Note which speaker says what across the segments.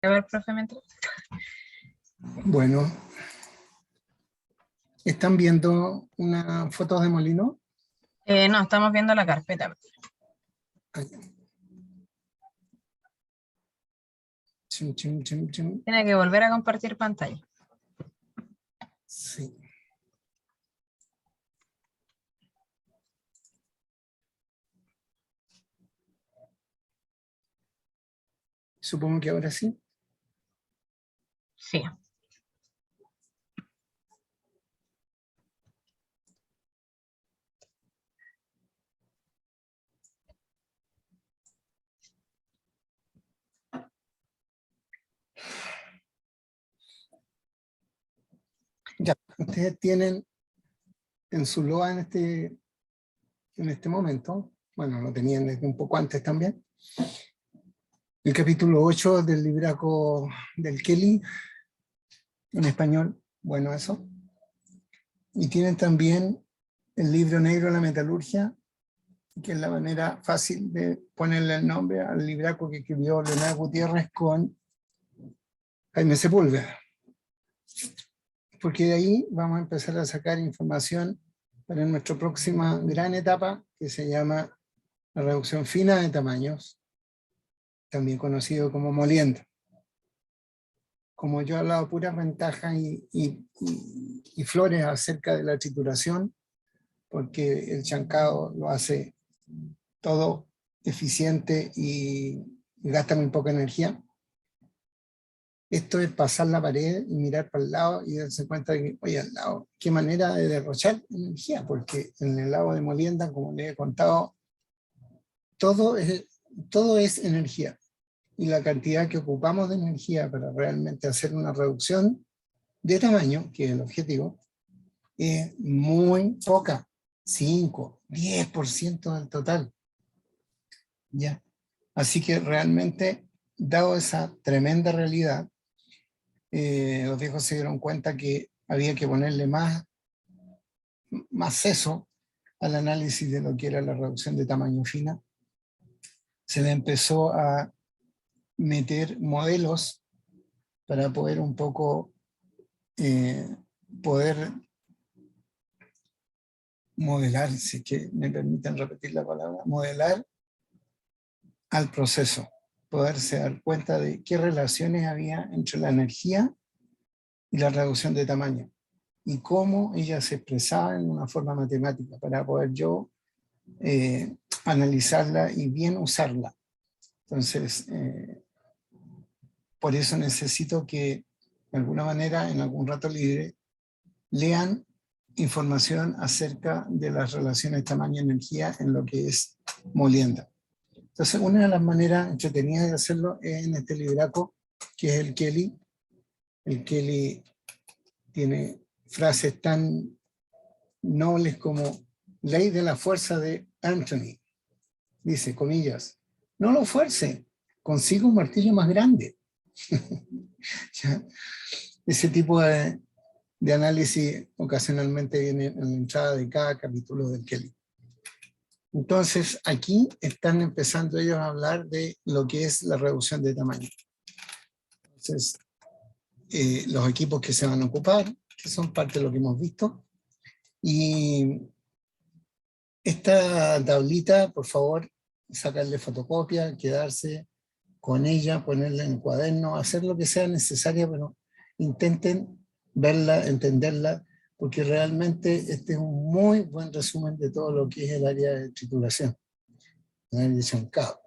Speaker 1: A ver, profe, mientras.
Speaker 2: Bueno, ¿están viendo una foto de Molino?
Speaker 1: No, estamos viendo la carpeta.
Speaker 2: Ahí. Chim, chim, chim, chim.
Speaker 1: Tiene que volver a compartir pantalla.
Speaker 2: Sí. Supongo que ahora sí.
Speaker 1: Sí.
Speaker 2: Ya, ustedes tienen en su LOA en este momento, bueno, lo tenían desde un poco antes también, el capítulo 8 del libraco del Kelly, en español, bueno eso. Y tienen también el libro negro de la metalurgia, que es la manera fácil de ponerle el nombre al libraco que escribió Leonardo Gutiérrez con Jaime Sepúlveda. Porque de ahí vamos a empezar a sacar información para nuestra próxima gran etapa, que se llama la reducción fina de tamaños, también conocido como molienda. Como yo he hablado puras ventajas y flores acerca de la trituración, porque el chancado lo hace todo eficiente y gasta muy poca energía. Esto es pasar la pared y mirar para el lado y darse cuenta de que, oye, al lado, qué manera de derrochar energía, porque en el lago de molienda, como les he contado, todo es energía. Y la cantidad que ocupamos de energía para realmente hacer una reducción de tamaño, que es el objetivo, es muy poca, 5, 10% del total. ¿Ya? Así que realmente, dado esa tremenda realidad, los viejos se dieron cuenta que había que ponerle más seso al análisis de lo que era la reducción de tamaño fina. Se le empezó a meter modelos para poder un poco poder modelar, si es que me permiten repetir la palabra, modelar al proceso, poderse dar cuenta de qué relaciones había entre la energía y la reducción de tamaño, y cómo ella se expresaba en una forma matemática para poder yo analizarla y bien usarla. Entonces, por eso necesito que de alguna manera, en algún rato libre, lean información acerca de las relaciones tamaño-energía en lo que es molienda. Entonces, una de las maneras entretenidas de hacerlo es en este libraco, que es el Kelly. El Kelly tiene frases tan nobles como ley de la fuerza de Anthony. Dice, comillas, no lo fuerce, consiga un martillo más grande. Ese tipo de análisis ocasionalmente viene en la entrada de cada capítulo del Kelly. Entonces, aquí están empezando ellos a hablar de lo que es la reducción de tamaño. Entonces, los equipos que se van a ocupar, que son parte de lo que hemos visto. Y esta tablita, por favor, sacarle fotocopia, quedarse con ella, ponerla en el cuaderno, hacer lo que sea necesario, pero intenten verla, entenderla, porque realmente este es un muy buen resumen de todo lo que es el área de trituración, el área de chancado.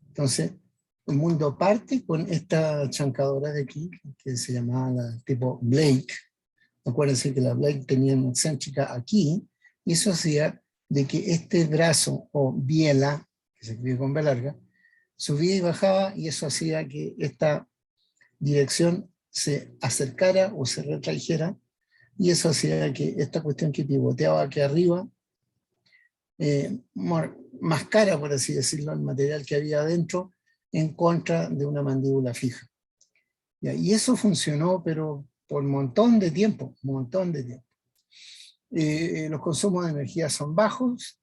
Speaker 2: Entonces, el mundo parte con esta chancadora de aquí, que se llamaba la tipo Blake. Acuérdense que la Blake tenía una excéntrica aquí, y eso hacía de que este brazo, o biela, que se escribe con B larga, subía y bajaba, y eso hacía que esta dirección se acercara o se retrajera, y eso hacía que esta cuestión que pivoteaba aquí arriba, más cara, por así decirlo, el material que había adentro, en contra de una mandíbula fija. Y eso funcionó, pero por un montón de tiempo, un montón de tiempo. Los consumos de energía son bajos,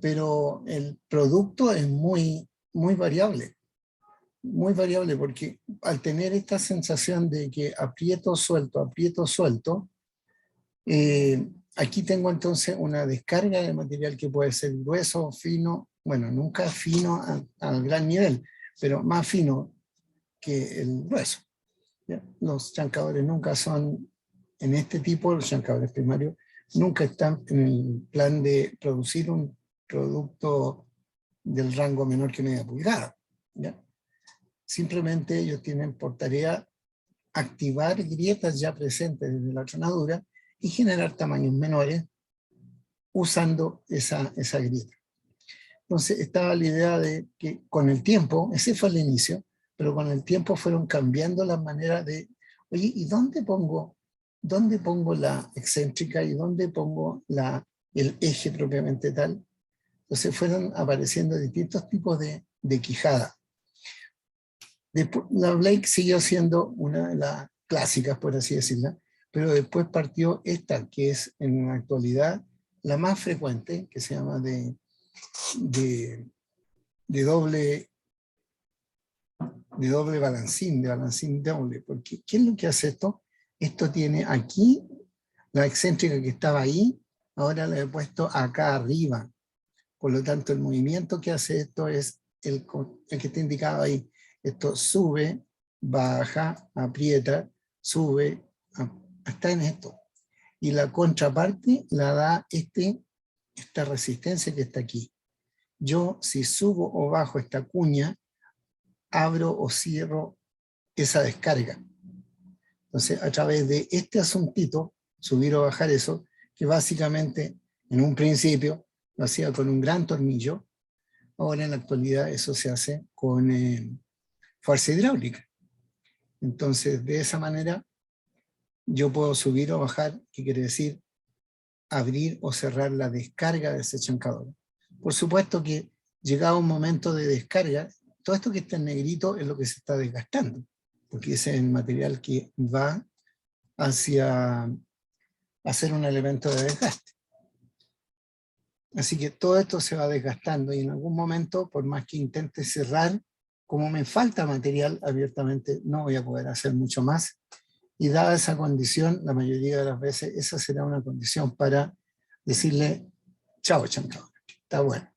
Speaker 2: pero el producto es muy, muy variable. muy variable, porque al tener esta sensación de que aprieto, suelto, aquí tengo entonces una descarga de material que puede ser grueso, fino, bueno, nunca fino al gran nivel, pero más fino que el grueso. ¿Ya? Los chancadores nunca son, en este tipo, los chancadores primarios, nunca están en el plan de producir un producto del rango menor que media pulgada. ¿Ya? Simplemente ellos tienen por tarea activar grietas ya presentes desde la tronadura y generar tamaños menores usando esa grieta. Entonces estaba la idea de que con el tiempo, ese fue el inicio, pero con el tiempo fueron cambiando las maneras de, oye, ¿y dónde pongo la excéntrica y dónde pongo el eje propiamente tal? Entonces fueron apareciendo distintos tipos de quijada. Después, la Blake siguió siendo una de las clásicas, por así decirla, pero después partió esta, que es en la actualidad la más frecuente, que se llama de doble balancín, de balancín doble. Porque, ¿qué es lo que hace esto? Esto tiene aquí la excéntrica que estaba ahí, ahora la he puesto acá arriba. Por lo tanto, el movimiento que hace esto es el que está indicado ahí. Esto sube, baja, aprieta, sube, está en esto. Y la contraparte la da esta resistencia que está aquí. Yo, si subo o bajo esta cuña, abro o cierro esa descarga. Entonces, a través de este asuntito, subir o bajar eso, que básicamente, en un principio, lo hacía con un gran tornillo. Ahora en la actualidad eso se hace con fuerza hidráulica. Entonces de esa manera yo puedo subir o bajar, que quiere decir abrir o cerrar la descarga de ese chancador. Por supuesto que llegado un momento de descarga, todo esto que está en negrito es lo que se está desgastando, porque ese es el material que va hacia hacer un elemento de desgaste. Así que todo esto se va desgastando y en algún momento, por más que intente cerrar, como me falta material abiertamente, no voy a poder hacer mucho más. Y dada esa condición, la mayoría de las veces, esa será una condición para decirle, chao chancador, está bueno.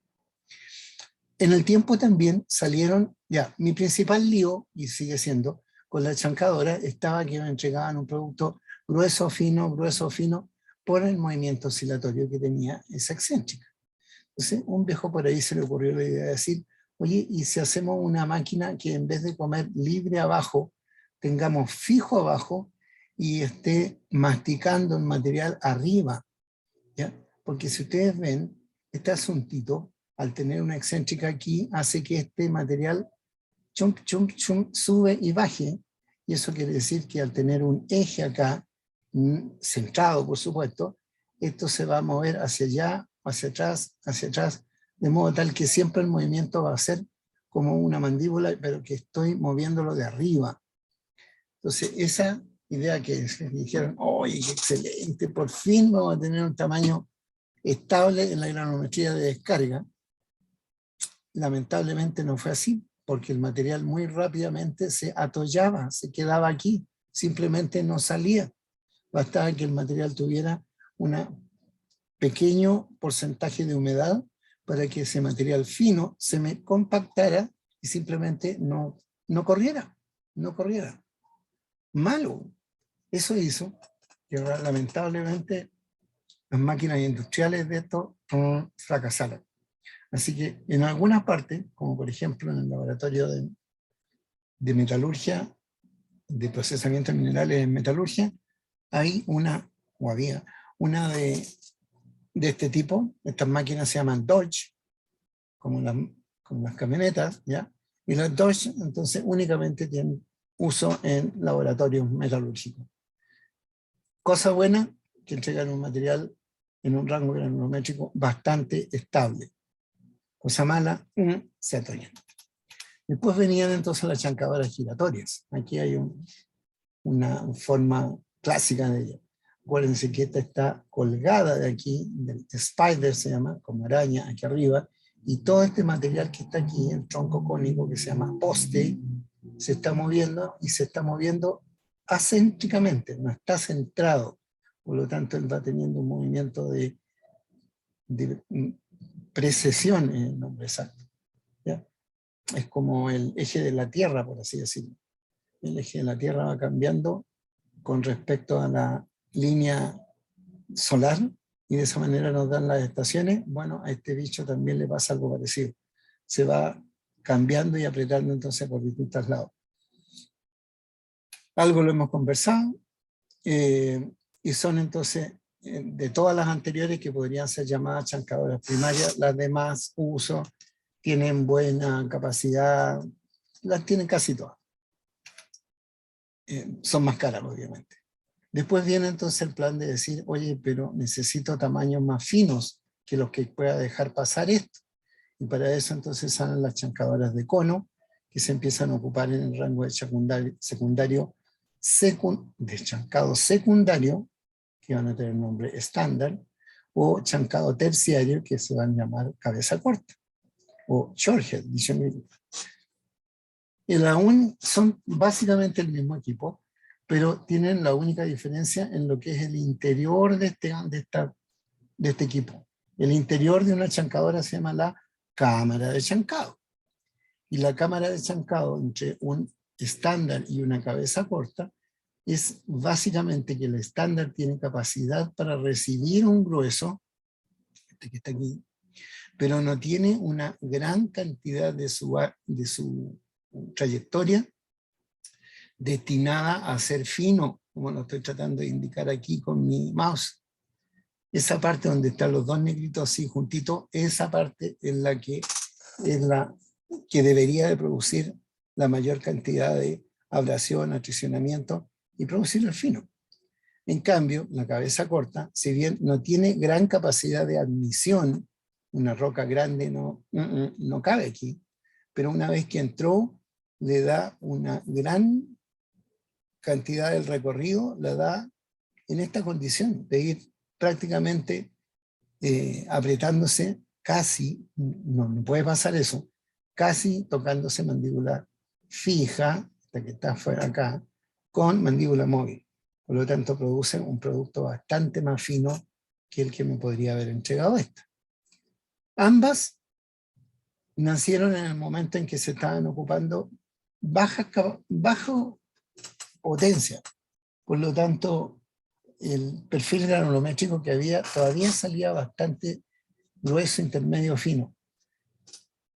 Speaker 2: En el tiempo también salieron, ya, mi principal lío, y sigue siendo, con la chancadora, estaba que me entregaban un producto grueso, fino, por el movimiento oscilatorio que tenía esa excéntrica. Entonces, un viejo por ahí se le ocurrió la idea de decir, oye, ¿y si hacemos una máquina que en vez de comer libre abajo, tengamos fijo abajo y esté masticando el material arriba? ¿Ya? Porque si ustedes ven, este asuntito, al tener una excéntrica aquí, hace que este material chum, chum, chum, sube y baje, y eso quiere decir que al tener un eje acá, centrado por supuesto, esto se va a mover hacia allá, hacia atrás, de modo tal que siempre el movimiento va a ser como una mandíbula, pero que estoy moviéndolo de arriba. Entonces esa idea que dijeron, ¡oye, qué excelente! Por fin vamos a tener un tamaño estable en la granometría de descarga. Lamentablemente no fue así, porque el material muy rápidamente se atollaba, se quedaba aquí, simplemente no salía. Bastaba que el material tuviera un pequeño porcentaje de humedad para que ese material fino se me compactara y simplemente no corriera. Malo. Eso hizo que lamentablemente las máquinas industriales de esto fracasaron. Así que en algunas partes, como por ejemplo en el laboratorio de metalurgia, de procesamiento de minerales en metalurgia, hay había una de este tipo. Estas máquinas se llaman Dodge, como las camionetas, ¿ya? Y las Dodge entonces únicamente tienen uso en laboratorios metalúrgicos. Cosa buena, que entregan un material en un rango granométrico bastante estable. Cosa mala, se atoñan. Después venían entonces las chancadoras giratorias. Aquí hay una forma clásica de ella. Acuérdense que esta está colgada de aquí, del spider se llama, como araña aquí arriba, y todo este material que está aquí, el tronco cónico que se llama poste, se está moviendo y se está moviendo acéntricamente, no está centrado. Por lo tanto, él va teniendo un movimiento de precesión en el nombre exacto. ¿Ya? Es como el eje de la Tierra, por así decirlo. El eje de la Tierra va cambiando con respecto a la línea solar, y de esa manera nos dan las estaciones. Bueno, a este bicho también le pasa algo parecido. Se va cambiando y apretando entonces por distintos lados. Algo lo hemos conversado, y son entonces, de todas las anteriores que podrían ser llamadas chancadoras primarias, las de más uso, tienen buena capacidad, las tienen casi todas. Son más caras, obviamente. Después viene entonces el plan de decir, oye, pero necesito tamaños más finos que los que pueda dejar pasar esto. Y para eso entonces salen las chancadoras de cono, que se empiezan a ocupar en el rango de de chancado secundario, que van a tener nombre estándar, o chancado terciario, que se van a llamar cabeza corta, o shorthead, y aún son básicamente el mismo equipo, pero tienen la única diferencia en lo que es el interior de este equipo. El interior de una chancadora se llama la cámara de chancado. Y la cámara de chancado entre un estándar y una cabeza corta es básicamente que el estándar tiene capacidad para recibir un grueso, este que está aquí, pero no tiene una gran cantidad de su trayectoria destinada a ser fino, como lo estoy tratando de indicar aquí con mi mouse. Esa parte donde están los dos negritos así juntitos, esa parte es la que debería de producir la mayor cantidad de abrasión, atricionamiento y producir el fino. En cambio, la cabeza corta, si bien no tiene gran capacidad de admisión, una roca grande no cabe aquí, pero una vez que entró, le da una gran cantidad del recorrido, la da en esta condición de ir prácticamente apretándose casi, no puede pasar eso, casi tocándose mandíbula fija, hasta que está fuera acá, con mandíbula móvil. Por lo tanto, produce un producto bastante más fino que el que me podría haber entregado esta. Ambas nacieron en el momento en que se estaban ocupando baja potencia. Por lo tanto, el perfil granulométrico que había todavía salía bastante grueso, intermedio, fino.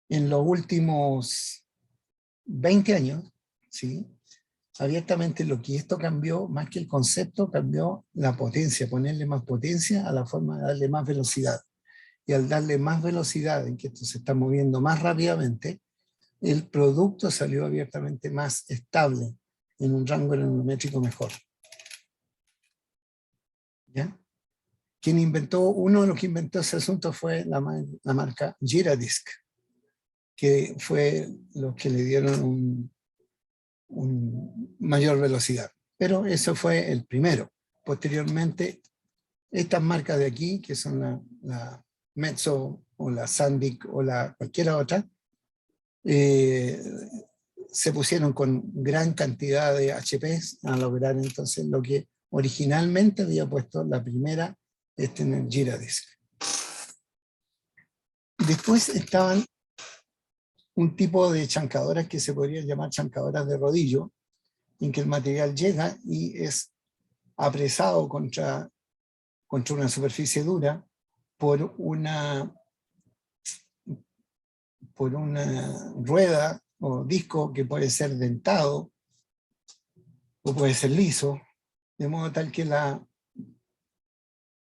Speaker 2: En los últimos 20 años, ¿sí?, abiertamente lo que esto cambió, más que el concepto, cambió la potencia, ponerle más potencia a la forma de darle más velocidad. Y al darle más velocidad, en que esto se está moviendo más rápidamente, el producto salió abiertamente más estable, en un rango granulométrico mejor. ¿Ya? Uno de los que inventó ese asunto fue la marca Giradisc, que fue los que le dieron mayor velocidad. Pero eso fue el primero. Posteriormente, estas marcas de aquí, que son la Metso o la Sandvik o cualquiera otra, se pusieron con gran cantidad de HPs a lograr entonces lo que originalmente había puesto la primera, en el Giradisc. Después estaban un tipo de chancadoras que se podrían llamar chancadoras de rodillo, en que el material llega y es apresado contra una superficie dura por una rueda o disco que puede ser dentado o puede ser liso, de modo tal que la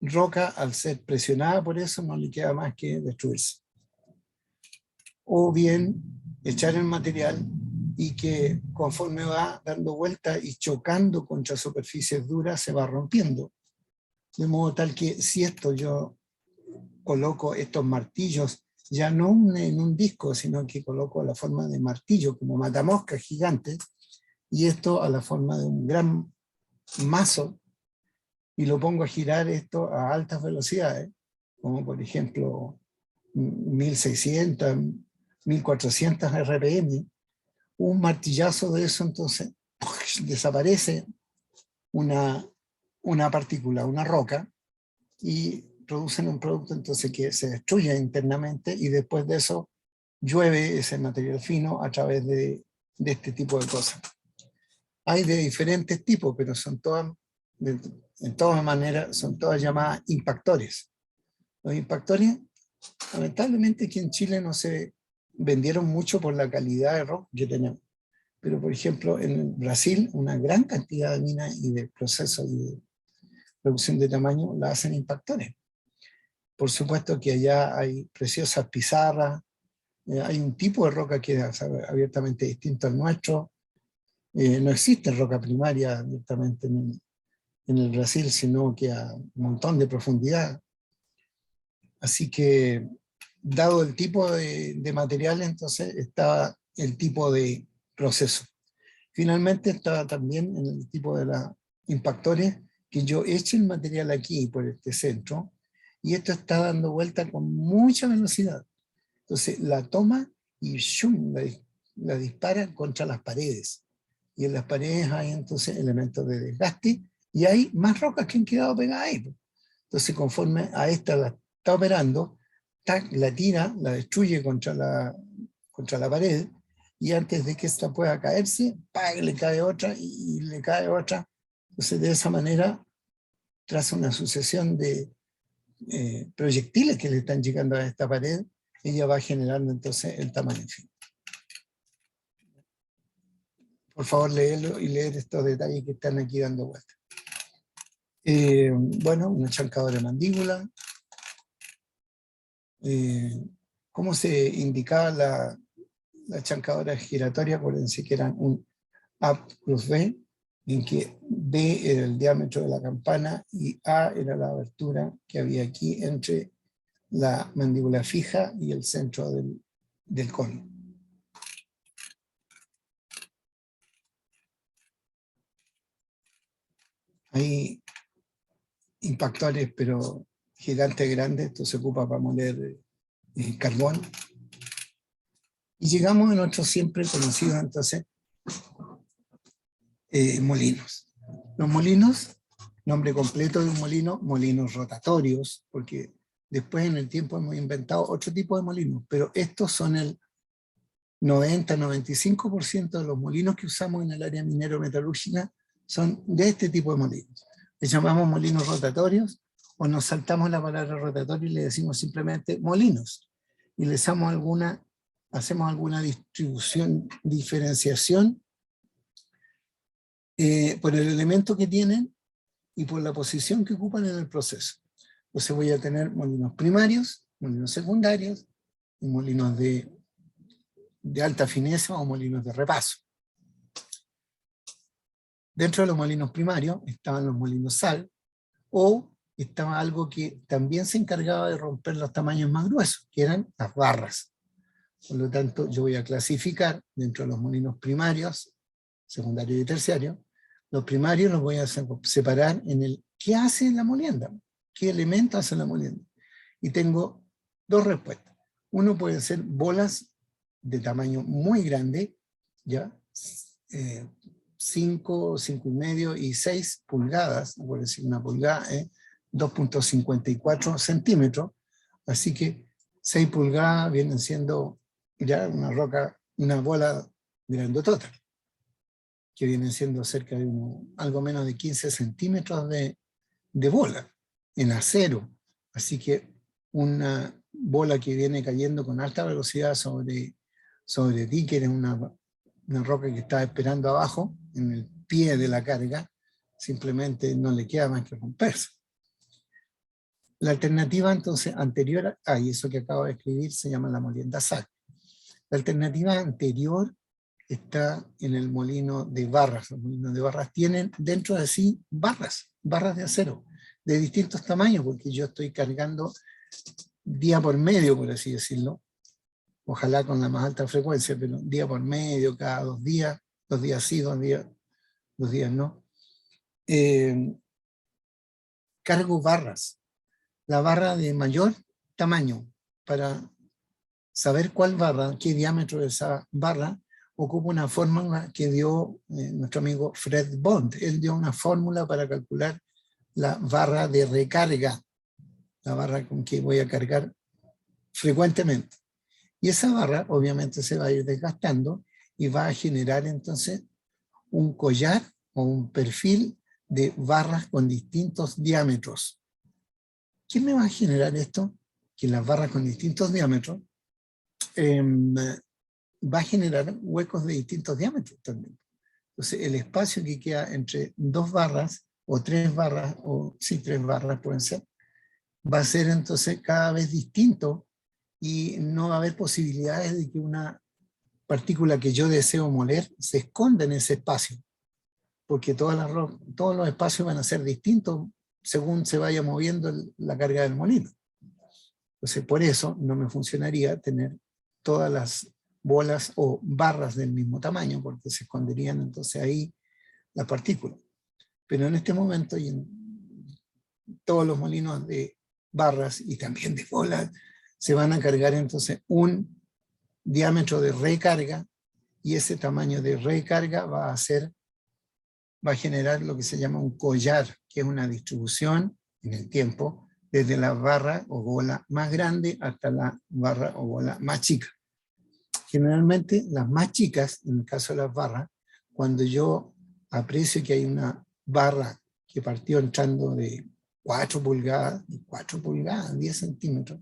Speaker 2: roca, al ser presionada por eso, no le queda más que destruirse. O bien echar el material y que conforme va dando vuelta y chocando contra superficies duras se va rompiendo. De modo tal que si yo coloco estos martillos, ya no en un disco, sino que coloco la forma de martillo, como matamoscas gigantes, y esto a la forma de un gran mazo, y lo pongo a girar esto a altas velocidades, como por ejemplo 1600, 1400 RPM, un martillazo de eso, entonces desaparece una partícula, una roca, y producen un producto entonces que se destruye internamente, y después de eso llueve ese material fino a través de este tipo de cosas. Hay de diferentes tipos, pero son todas, en todas maneras, son todas llamadas impactores. Los impactores, lamentablemente aquí en Chile no se vendieron mucho por la calidad de rock que tenemos. Pero, por ejemplo, en Brasil, una gran cantidad de minas y de procesos y de producción de tamaño la hacen impactores. Por supuesto que allá hay preciosas pizarras, hay un tipo de roca que es abiertamente distinto al nuestro. No existe roca primaria abiertamente en el Brasil, sino que a un montón de profundidad. Así que, dado el tipo de material, entonces estaba el tipo de proceso. Finalmente estaba también en el tipo de los impactores, que yo eche el material aquí por este centro, y esto está dando vuelta con mucha velocidad. Entonces la toma y ¡shum!, la dispara contra las paredes. Y en las paredes hay entonces elementos de desgaste, y hay más rocas que han quedado pegadas ahí. Entonces, conforme a esta la está operando, la tira, la destruye contra la pared, y antes de que esta pueda caerse, ¡pam!, le cae otra y le cae otra. Entonces, de esa manera, tras una sucesión de proyectiles que le están llegando a esta pared, ella va generando entonces el tamaño fin. Por favor, léelo y leer estos detalles que están aquí dando vuelta. Bueno, una chancadora de mandíbula. ¿Cómo se indicaba la chancadora giratoria? Acuérdense que eran un A plus B, en que B era el diámetro de la campana y A era la abertura que había aquí entre la mandíbula fija y el centro del cono. Hay impactores, pero gigantes grandes. Esto se ocupa para moler carbón. Y llegamos a nuestro siempre conocido entonces molinos. Los molinos, nombre completo de un molino, molinos rotatorios, porque después en el tiempo hemos inventado otro tipo de molinos, pero estos son el 90-95% de los molinos que usamos en el área minero-metalúrgica son de este tipo de molinos. Les llamamos molinos rotatorios, o nos saltamos la palabra rotatorio y le decimos simplemente molinos. Y les hacemos alguna diferenciación por el elemento que tienen y por la posición que ocupan en el proceso. Entonces voy a tener molinos primarios, molinos secundarios y molinos de alta fineza o molinos de repaso. Dentro de los molinos primarios estaban los molinos sal, o estaba algo que también se encargaba de romper los tamaños más gruesos, que eran las barras. Por lo tanto, yo voy a clasificar dentro de los molinos primarios, secundarios y terciarios. Los primarios los voy a separar en el ¿qué hace la molienda? ¿Qué elemento hace la molienda? Y tengo dos respuestas. Uno puede ser bolas de tamaño muy grande, ¿ya? 5, 5,5 y 6 pulgadas, por decir una pulgada, 2,54 centímetros, así que 6 pulgadas vienen siendo ya una roca, una bola grandotota, que vienen siendo cerca de algo menos de 15 centímetros de bola, en acero. Así que una bola que viene cayendo con alta velocidad sobre ti, que eres una roca que está esperando abajo, en el pie de la carga, simplemente no le queda más que romperse. La alternativa entonces anterior, y eso que acabo de escribir se llama la molienda sal. La alternativa anterior está en el molino de barras. Los molinos de barras tienen dentro de sí barras de acero, de distintos tamaños, porque yo estoy cargando día por medio, por así decirlo, ojalá con la más alta frecuencia, pero día por medio, cada 2 días sí, 2 días no. Cargo barras, la barra de mayor tamaño, para saber cuál barra, qué diámetro de esa barra, ocupo una fórmula que dio nuestro amigo Fred Bond. Él dio una fórmula para calcular la barra de recarga, la barra con que voy a cargar frecuentemente. Y esa barra obviamente se va a ir desgastando y va a generar entonces un collar o un perfil de barras con distintos diámetros. ¿Qué me va a generar esto? Que las barras con distintos diámetros va a generar huecos de distintos diámetros también. Entonces el espacio que queda entre dos barras o tres barras, o sí, tres barras pueden ser, va a ser entonces cada vez distinto y no va a haber posibilidades de que una partícula que yo deseo moler se esconda en ese espacio, porque todos los espacios van a ser distintos según se vaya moviendo la carga del molino. Entonces por eso no me funcionaría tener todas las bolas o barras del mismo tamaño, porque se esconderían entonces ahí las partículas. Pero en este momento y en todos los molinos de barras y también de bolas se van a cargar entonces un diámetro de recarga, y ese tamaño de recarga va a generar lo que se llama un collar, que es una distribución en el tiempo desde la barra o bola más grande hasta la barra o bola más chica. Generalmente las más chicas, en el caso de las barras, cuando yo aprecio que hay una barra que partió entrando de 4 pulgadas, 10 centímetros,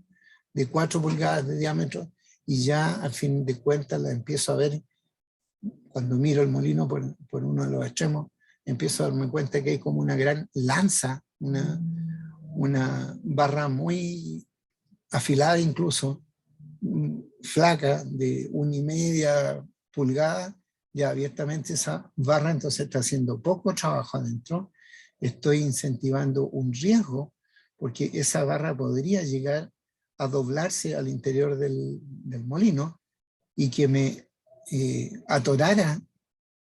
Speaker 2: de 4 pulgadas de diámetro, y ya al fin de cuentas la empiezo a ver, cuando miro el molino por uno de los extremos, empiezo a darme cuenta que hay como una gran lanza, una barra muy afilada incluso, flaca, de 1,5 pulgadas, ya abiertamente esa barra entonces está haciendo poco trabajo adentro. Estoy incentivando un riesgo, porque esa barra podría llegar a doblarse al interior del molino y que me atorara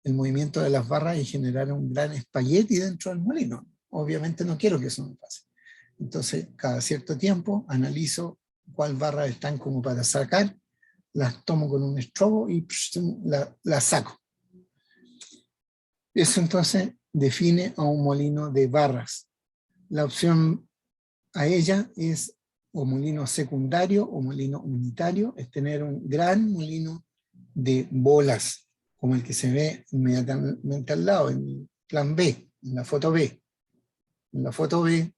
Speaker 2: el movimiento de las barras y generara un gran espagueti dentro del molino. Obviamente no quiero que eso me pase. Entonces, cada cierto tiempo analizo cuál barras están como para sacar, las tomo con un estrobo y las saco. Eso entonces define a un molino de barras. La opción a ella es o molino secundario o molino unitario, es tener un gran molino de bolas, como el que se ve inmediatamente al lado, en el plan B, en la foto B. En la foto B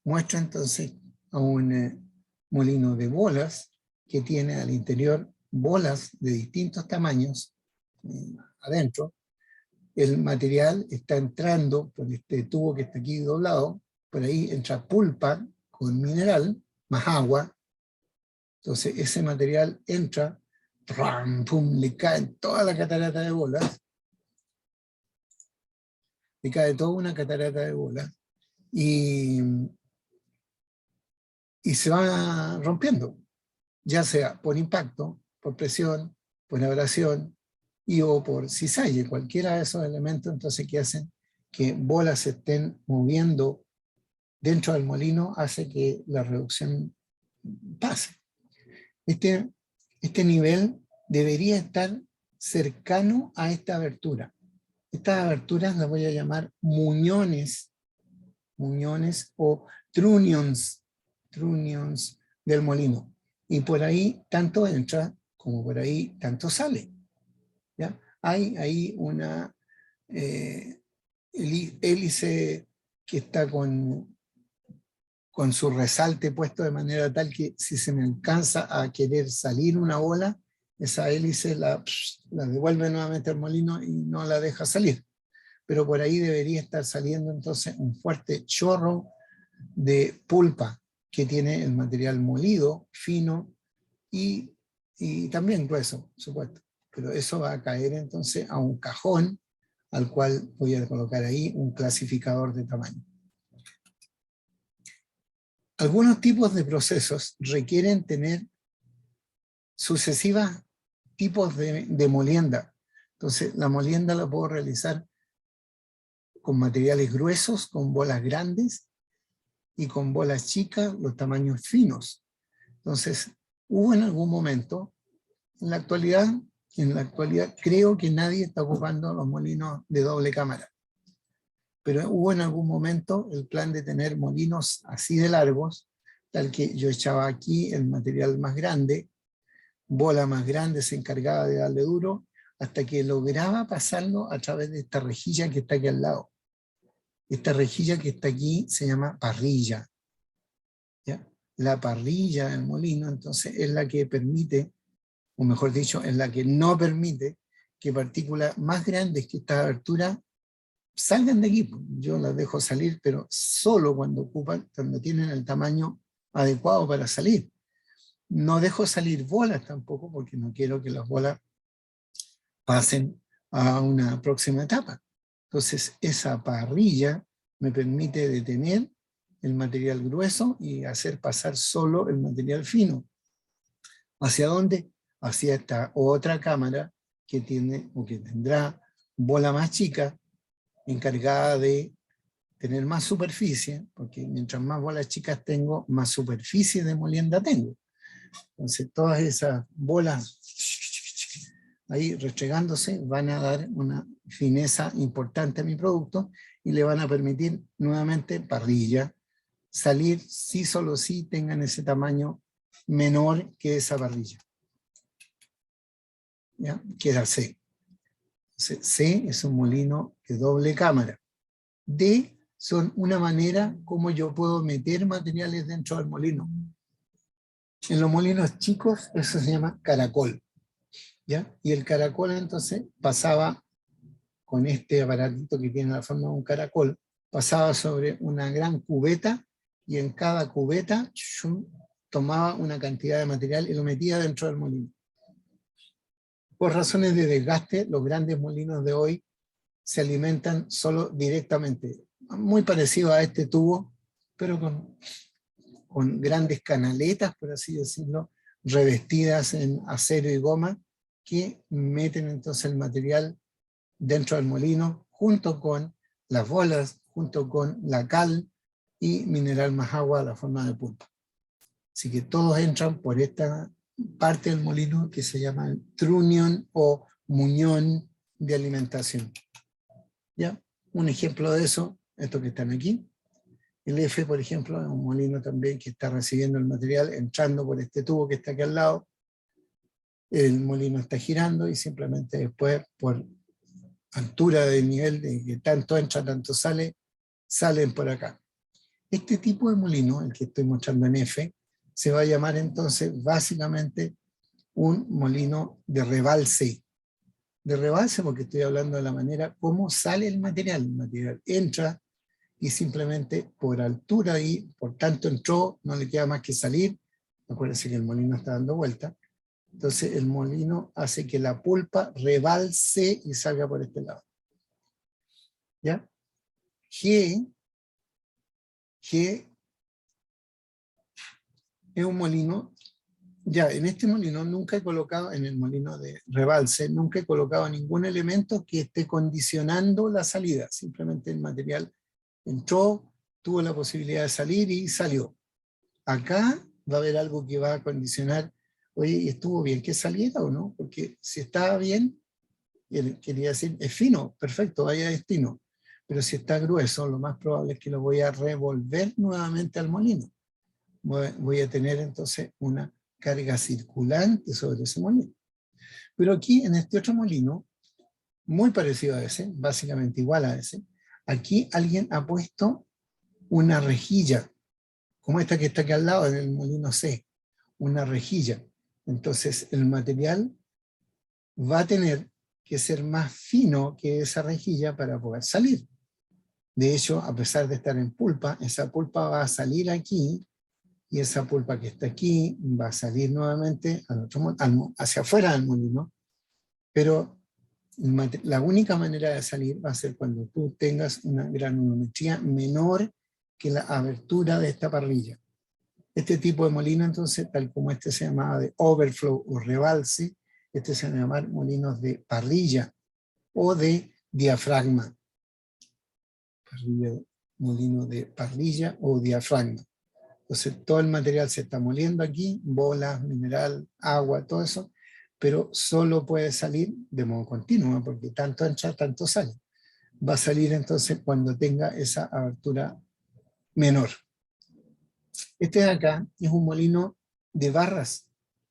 Speaker 2: muestra entonces a un molino de bolas que tiene al interior bolas de distintos tamaños adentro. El material está entrando por este tubo que está aquí doblado, por ahí entra pulpa con mineral, más agua. Entonces ese material entra, ¡pum! ¡Pum! Le cae toda la catarata de bolas, le cae toda una catarata de bolas, y se va rompiendo, ya sea por impacto, por presión, por abrasión y o por cizalle, cualquiera de esos elementos entonces que hacen que bolas se estén moviendo dentro del molino, hace que la reducción pase. Este nivel debería estar cercano a esta abertura. Estas aberturas las voy a llamar muñones o trunnions del molino. Y por ahí tanto entra como por ahí tanto sale. ¿Ya? Hay ahí una hélice que está con su resalte puesto de manera tal que si se me alcanza a querer salir una bola, esa hélice la devuelve nuevamente al molino y no la deja salir. Pero por ahí debería estar saliendo entonces un fuerte chorro de pulpa que tiene el material molido, fino y también grueso, por supuesto. Pero eso va a caer entonces a un cajón al cual voy a colocar ahí un clasificador de tamaño. Algunos tipos de procesos requieren tener sucesivos tipos de molienda. Entonces, la molienda la puedo realizar con materiales gruesos, con bolas grandes, y con bolas chicas, los tamaños finos. Entonces, hubo en algún momento, en la actualidad En la actualidad creo que nadie está ocupando los molinos de doble cámara. Pero hubo en algún momento el plan de tener molinos así de largos, tal que yo echaba aquí el material más grande, bola más grande se encargaba de darle duro, hasta que lograba pasarlo a través de esta rejilla que está aquí al lado. Esta rejilla que está aquí se llama parrilla. ¿Ya? La parrilla del molino, entonces, es la que permite, o mejor dicho, es la que no permite que partículas más grandes que esta abertura salgan de aquí. Yo las dejo salir, pero solo cuando tienen el tamaño adecuado para salir. No dejo salir bolas tampoco, porque no quiero que las bolas pasen a una próxima etapa. Entonces, esa parrilla me permite detener el material grueso y hacer pasar solo el material fino. ¿Hacia dónde? Hacia esta otra cámara que tiene o que tendrá bola más chica, encargada de tener más superficie, porque mientras más bolas chicas tengo, más superficie de molienda tengo. Entonces todas esas bolas ahí restregándose van a dar una fineza importante a mi producto y le van a permitir nuevamente parrilla salir si solo si tengan ese tamaño menor que esa parrilla. ¿Ya? Queda C. C es un molino de doble cámara. D son una manera como yo puedo meter materiales dentro del molino. En los molinos chicos eso se llama caracol. ¿Ya? Y el caracol entonces pasaba con este aparatito que tiene la forma de un caracol, pasaba sobre una gran cubeta y en cada cubeta tomaba una cantidad de material y lo metía dentro del molino. Por razones de desgaste, los grandes molinos de hoy se alimentan solo directamente, muy parecido a este tubo, pero con grandes canaletas, por así decirlo, revestidas en acero y goma, que meten entonces el material dentro del molino, junto con las bolas, junto con la cal y mineral más agua a la forma de pulpa. Así que todos entran por esta parte del molino que se llama el trunnion o muñón de alimentación. ¿Ya? Un ejemplo de eso, estos que están aquí. El F, por ejemplo, es un molino también que está recibiendo el material, entrando por este tubo que está aquí al lado. El molino está girando y simplemente después, por altura del nivel de que tanto entra, tanto sale, salen por acá. Este tipo de molino, el que estoy mostrando en F, se va a llamar entonces básicamente un molino de rebalse. De rebalse porque estoy hablando de la manera como sale el material. El material entra y simplemente por altura y por tanto entró, no le queda más que salir. Acuérdense que el molino está dando vuelta. Entonces el molino hace que la pulpa rebalse y salga por este lado. ¿Ya? G es un molino. Ya, en este molino nunca he colocado, en el molino de rebalse, nunca he colocado ningún elemento que esté condicionando la salida. Simplemente el material entró, tuvo la posibilidad de salir y salió. Acá va a haber algo que va a condicionar, oye, ¿y estuvo bien que saliera o no? Porque si estaba bien, quería decir, es fino, perfecto, vaya destino. Pero si está grueso, lo más probable es que lo voy a revolver nuevamente al molino. Voy a tener entonces una carga circulante sobre ese molino. Pero aquí en este otro molino, muy parecido a ese, básicamente igual a ese, aquí alguien ha puesto una rejilla, como esta que está aquí al lado en el molino C, una rejilla. Entonces el material va a tener que ser más fino que esa rejilla para poder salir. De hecho, a pesar de estar en pulpa, esa pulpa va a salir aquí, y esa pulpa que está aquí va a salir nuevamente hacia afuera del molino, pero la única manera de salir va a ser cuando tú tengas una granulometría menor que la abertura de esta parrilla. Este tipo de molino, entonces, tal como este se llamaba de overflow o rebalse, este se va a llamar molinos de parrilla o de diafragma. Molino de parrilla o diafragma. Entonces todo el material se está moliendo aquí, bolas, mineral, agua, todo eso, pero solo puede salir de modo continuo, porque tanto entra, tanto sale. Va a salir entonces cuando tenga esa abertura menor. Este de acá es un molino de barras,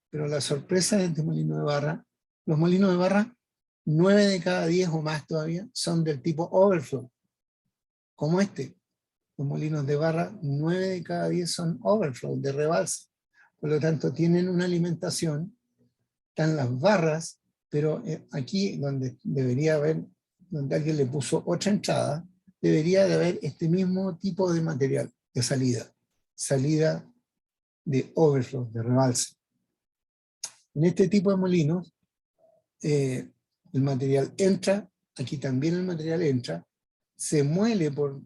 Speaker 2: pero la sorpresa de este molino de barra, los molinos de barra, 9 de cada 10 o más todavía, son del tipo overflow, como este. Los molinos de barra, 9 de cada 10 son overflow, de rebalse. Por lo tanto, tienen una alimentación, están las barras, pero aquí donde debería haber, donde alguien le puso otra entrada, debería de haber este mismo tipo de material de salida de overflow, de rebalse. En este tipo de molinos, el material entra, aquí también el material entra, se muele por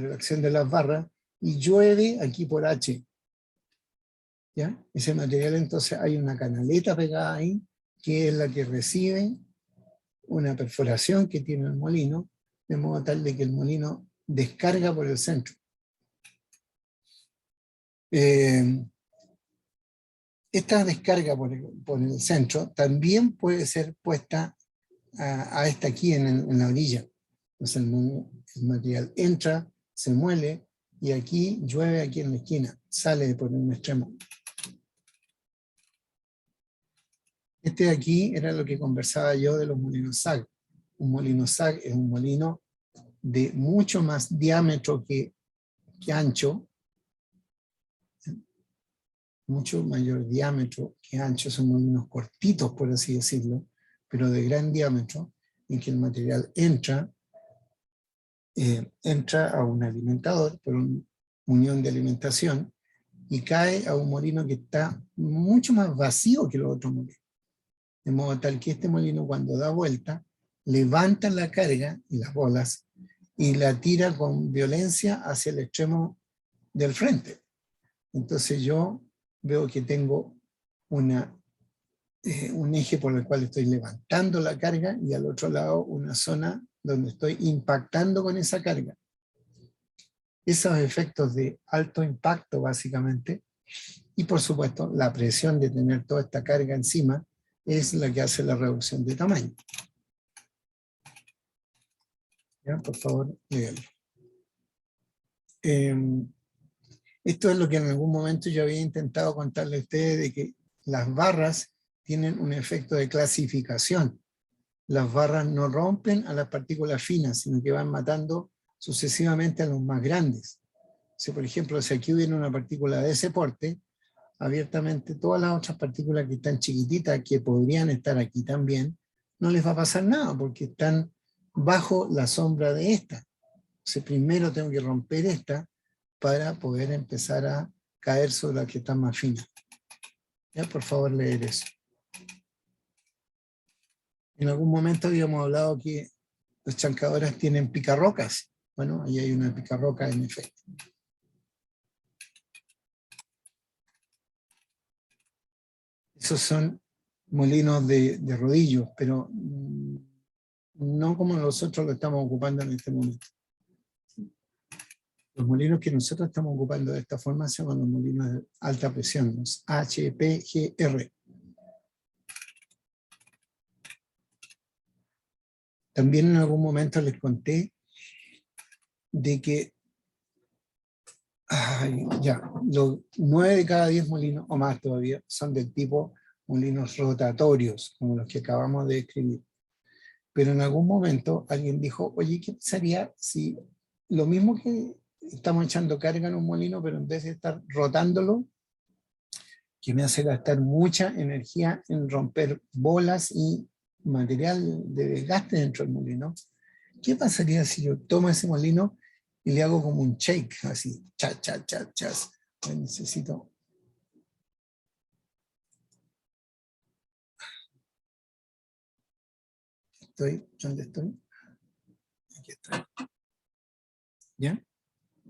Speaker 2: la acción de las barras y llueve aquí por H. ¿Ya? Ese material entonces hay una canaleta pegada ahí, que es la que recibe una perforación que tiene el molino, de modo tal de que el molino descarga por el centro. Esta descarga por el centro también puede ser puesta a esta aquí en la orilla. Entonces el material entra, se muele, y aquí llueve aquí en la esquina, sale por un extremo. Este de aquí era lo que conversaba yo de los molinos SAG. Un molino SAG es un molino de mucho más diámetro que ancho, mucho mayor diámetro que ancho, son molinos cortitos, por así decirlo, pero de gran diámetro, en que el material entra a un alimentador por una unión de alimentación y cae a un molino que está mucho más vacío que los otros molinos. De modo tal que este molino, cuando da vuelta, levanta la carga y las bolas y la tira con violencia hacia el extremo del frente. Entonces yo veo que tengo un eje por el cual estoy levantando la carga y al otro lado una zona donde estoy impactando con esa carga. Esos efectos de alto impacto básicamente, y por supuesto la presión de tener toda esta carga encima, es la que hace la reducción de tamaño. ¿Ya? Por favor, léalo. Esto es lo que en algún momento yo había intentado contarle a ustedes, de que las barras tienen un efecto de clasificación. Las barras no rompen a las partículas finas, sino que van matando sucesivamente a los más grandes. Si, por ejemplo, si aquí hubiera una partícula de ese porte, abiertamente todas las otras partículas que están chiquititas, que podrían estar aquí también, no les va a pasar nada, porque están bajo la sombra de esta. Entonces primero tengo que romper esta para poder empezar a caer sobre las que están más finas. Ya, por favor, leer eso. En algún momento habíamos hablado que los chancadoras tienen picarrocas. Bueno, ahí hay una picarroca en efecto. Esos son molinos de rodillos, pero no como nosotros lo estamos ocupando en este momento. Los molinos que nosotros estamos ocupando de esta forma se llaman los molinos de alta presión, los HPGR. También en algún momento les conté de que los 9 de cada 10 molinos, o más todavía, son del tipo molinos rotatorios, como los que acabamos de describir. Pero en algún momento alguien dijo, oye, ¿qué pasaría si lo mismo que estamos echando carga en un molino, pero en vez de estar rotándolo, que me hace gastar mucha energía en romper bolas y material de desgaste dentro del molino, ¿qué pasaría si yo tomo ese molino y le hago como un shake, así, chas, chas, chas, chas? Necesito... ¿Dónde estoy? Aquí estoy. ¿Ya?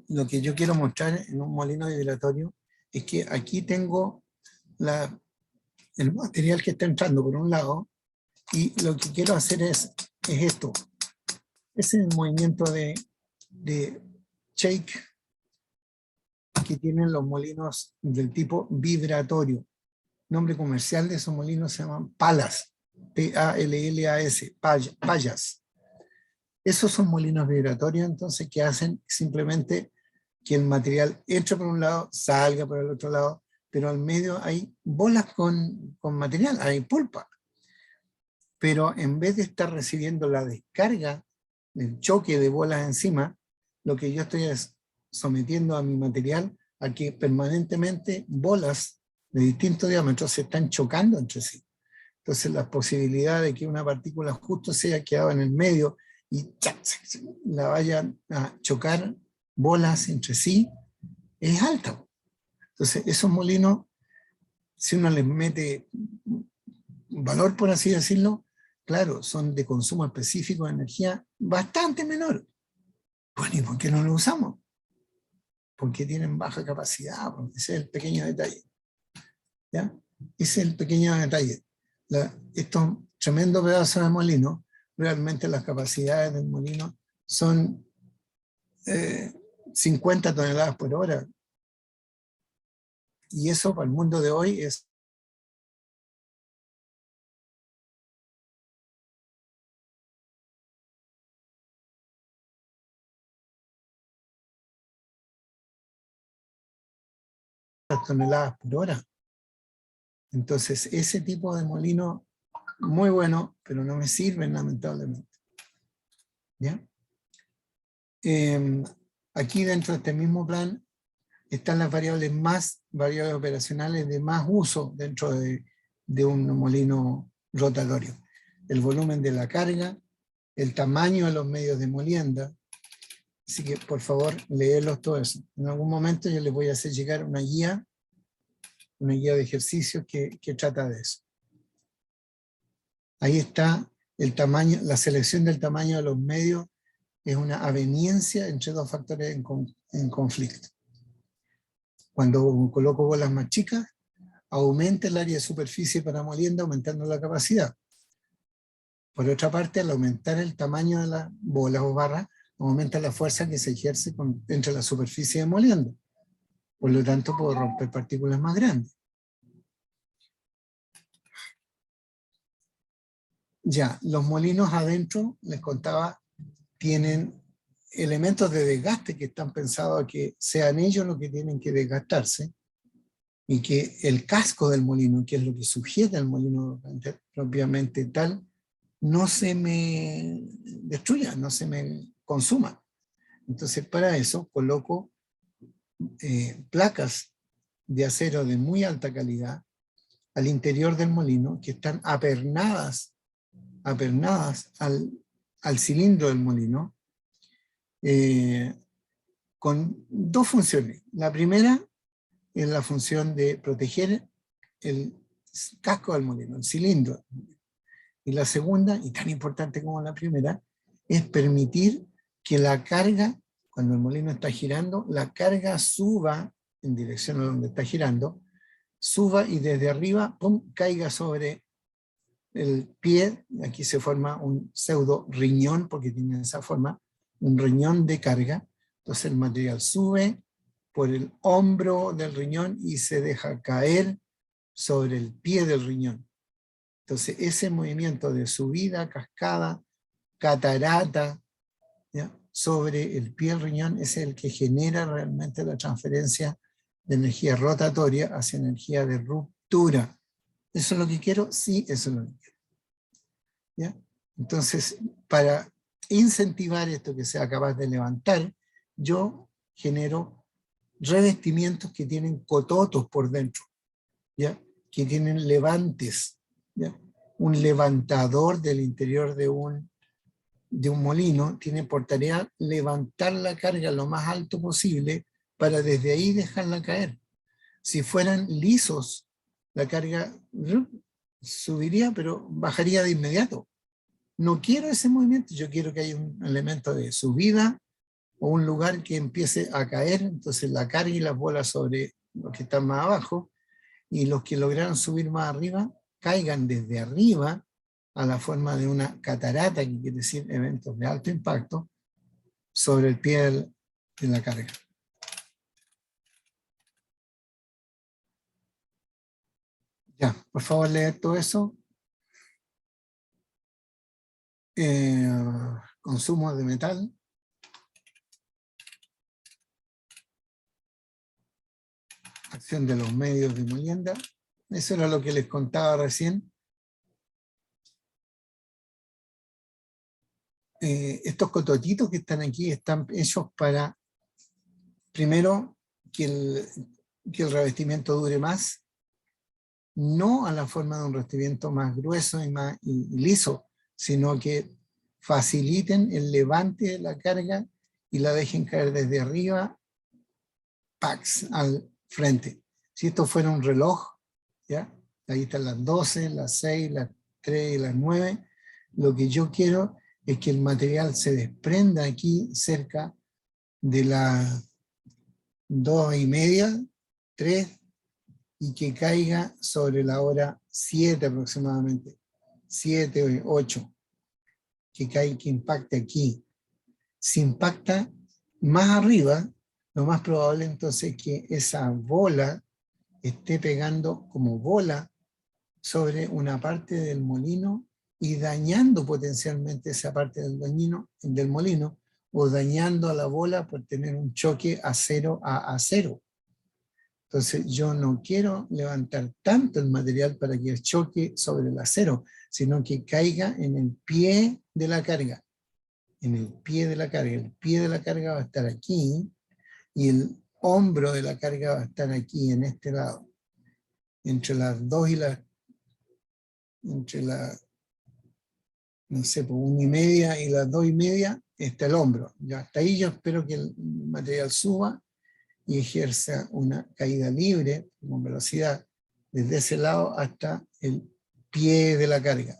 Speaker 2: Lo que yo quiero mostrar en un molino vibratorio es que aquí tengo el material que está entrando por un lado, y lo que quiero hacer es esto. Ese es el movimiento de shake que tienen los molinos del tipo vibratorio. nombre comercial de esos molinos se llaman palas, P-A-L-L-A-S, payas. Esos son molinos vibratorios, entonces, que hacen simplemente que el material entre por un lado, salga por el otro lado, pero al medio hay bolas con material, hay pulpa. Pero en vez de estar recibiendo la descarga, el choque de bolas encima, lo que yo estoy es sometiendo a mi material a que permanentemente bolas de distintos diámetros se están chocando entre sí. Entonces la posibilidad de que una partícula justo se haya quedado en el medio y la vayan a chocar bolas entre sí es alta. Entonces esos molinos, si uno les mete valor, por así decirlo, claro, son de consumo específico de energía bastante menor. Bueno, ¿y por qué no lo usamos? Porque tienen baja capacidad, porque ese es el pequeño detalle. ¿Ya? Ese es el pequeño detalle. Estos tremendos pedazos de molino, realmente las capacidades del molino son 50 toneladas por hora. Y eso para el mundo de hoy es toneladas por hora. Entonces, ese tipo de molino, muy bueno, pero no me sirven lamentablemente. ¿Ya? Aquí dentro de este mismo plan están las variables operacionales de más uso dentro de un molino rotatorio. El volumen de la carga, el tamaño de los medios de molienda. Así que, por favor, léelos todo eso. En algún momento yo les voy a hacer llegar una guía de ejercicios que trata de eso. Ahí está el tamaño, la selección del tamaño de los medios es una aveniencia entre dos factores en conflicto. Cuando coloco bolas más chicas, aumenta el área de superficie para molienda, aumentando la capacidad. Por otra parte, al aumentar el tamaño de las bolas o barras, aumenta la fuerza que se ejerce entre la superficie de molienda. Por lo tanto, puedo romper partículas más grandes. Ya, los molinos adentro, les contaba, tienen elementos de desgaste que están pensados a que sean ellos los que tienen que desgastarse, y que el casco del molino, que es lo que sujeta el molino propiamente tal, no se me destruya, no se me consuma. Entonces, para eso coloco placas de acero de muy alta calidad al interior del molino, que están apernadas al cilindro del molino, con dos funciones. La primera es la función de proteger el casco del molino, el cilindro. Y la segunda, y tan importante como la primera, es permitir que la carga, cuando el molino está girando, la carga suba en dirección a donde está girando, suba y desde arriba, pum, caiga sobre el pie. Aquí se forma un pseudo riñón, porque tiene esa forma, un riñón de carga. Entonces el material sube por el hombro del riñón y se deja caer sobre el pie del riñón. Entonces ese movimiento de subida, cascada, catarata, ¿ya?, sobre el pie del riñón es el que genera realmente la transferencia de energía rotatoria hacia energía de ruptura. ¿Eso es lo que quiero? Sí, eso es lo que quiero. ¿Ya? Entonces, para incentivar esto que sea capaz de levantar, yo genero revestimientos que tienen cototos por dentro, ¿ya?, que tienen levantes, ¿ya? Un levantador del interior de un molino tiene por tarea levantar la carga lo más alto posible para desde ahí dejarla caer. Si fueran lisos, la carga subiría, pero bajaría de inmediato. No quiero ese movimiento, yo quiero que haya un elemento de subida o un lugar que empiece a caer, entonces la carga y las bolas sobre los que están más abajo, y los que lograron subir más arriba caigan desde arriba a la forma de una catarata, que quiere decir eventos de alto impacto, sobre el pie de la carga. Ya, por favor, leer todo eso. Consumo de metal. Acción de los medios de molienda. Eso era lo que les contaba recién. Estos cototitos que están aquí están hechos para, primero, que el revestimiento dure más, no a la forma de un revestimiento más grueso y liso, sino que faciliten el levante de la carga y la dejen caer desde arriba, pax, al frente. Si esto fuera un reloj, ¿ya? Ahí están las 12, las 6, las 3 y las 9. Lo que yo quiero es que el material se desprenda aquí cerca de las 2:30, 3, y que caiga sobre la hora 7 aproximadamente, 7 o 8, que caiga, que impacte aquí. Si impacta más arriba, lo más probable entonces es que esa bola esté pegando como bola sobre una parte del molino y dañando potencialmente esa parte del molino, o dañando a la bola por tener un choque acero a acero. Entonces yo no quiero levantar tanto el material para que choque sobre el acero, sino que caiga en el pie de la carga. En el pie de la carga. El pie de la carga va a estar aquí y el hombro de la carga va a estar aquí, en este lado. Entre las 2 y las... Entre la, no sé, por 1:30 y las 2:30 está el hombro. Ya hasta ahí yo espero que el material suba y ejerza una caída libre con velocidad desde ese lado hasta el pie de la carga.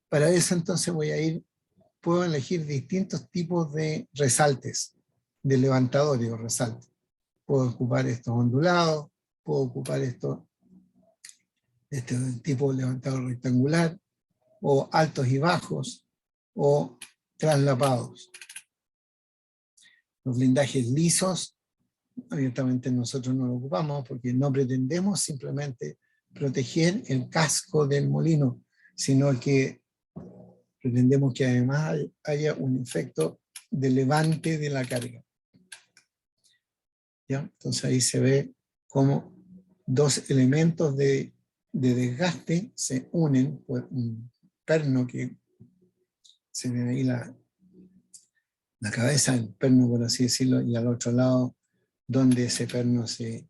Speaker 2: Para eso entonces puedo elegir distintos tipos de resaltes, de levantadores o resaltes. Puedo ocupar estos ondulados, puedo ocupar este tipo de levantador rectangular, o altos y bajos, o traslapados. Los blindajes lisos, abiertamente nosotros no lo ocupamos porque no pretendemos simplemente proteger el casco del molino, sino que pretendemos que además haya un efecto de levante de la carga. ¿Ya? Entonces ahí se ve cómo dos elementos de desgaste se unen por un perno que se ve ahí la cabeza del perno, por así decirlo, y al otro lado donde ese perno se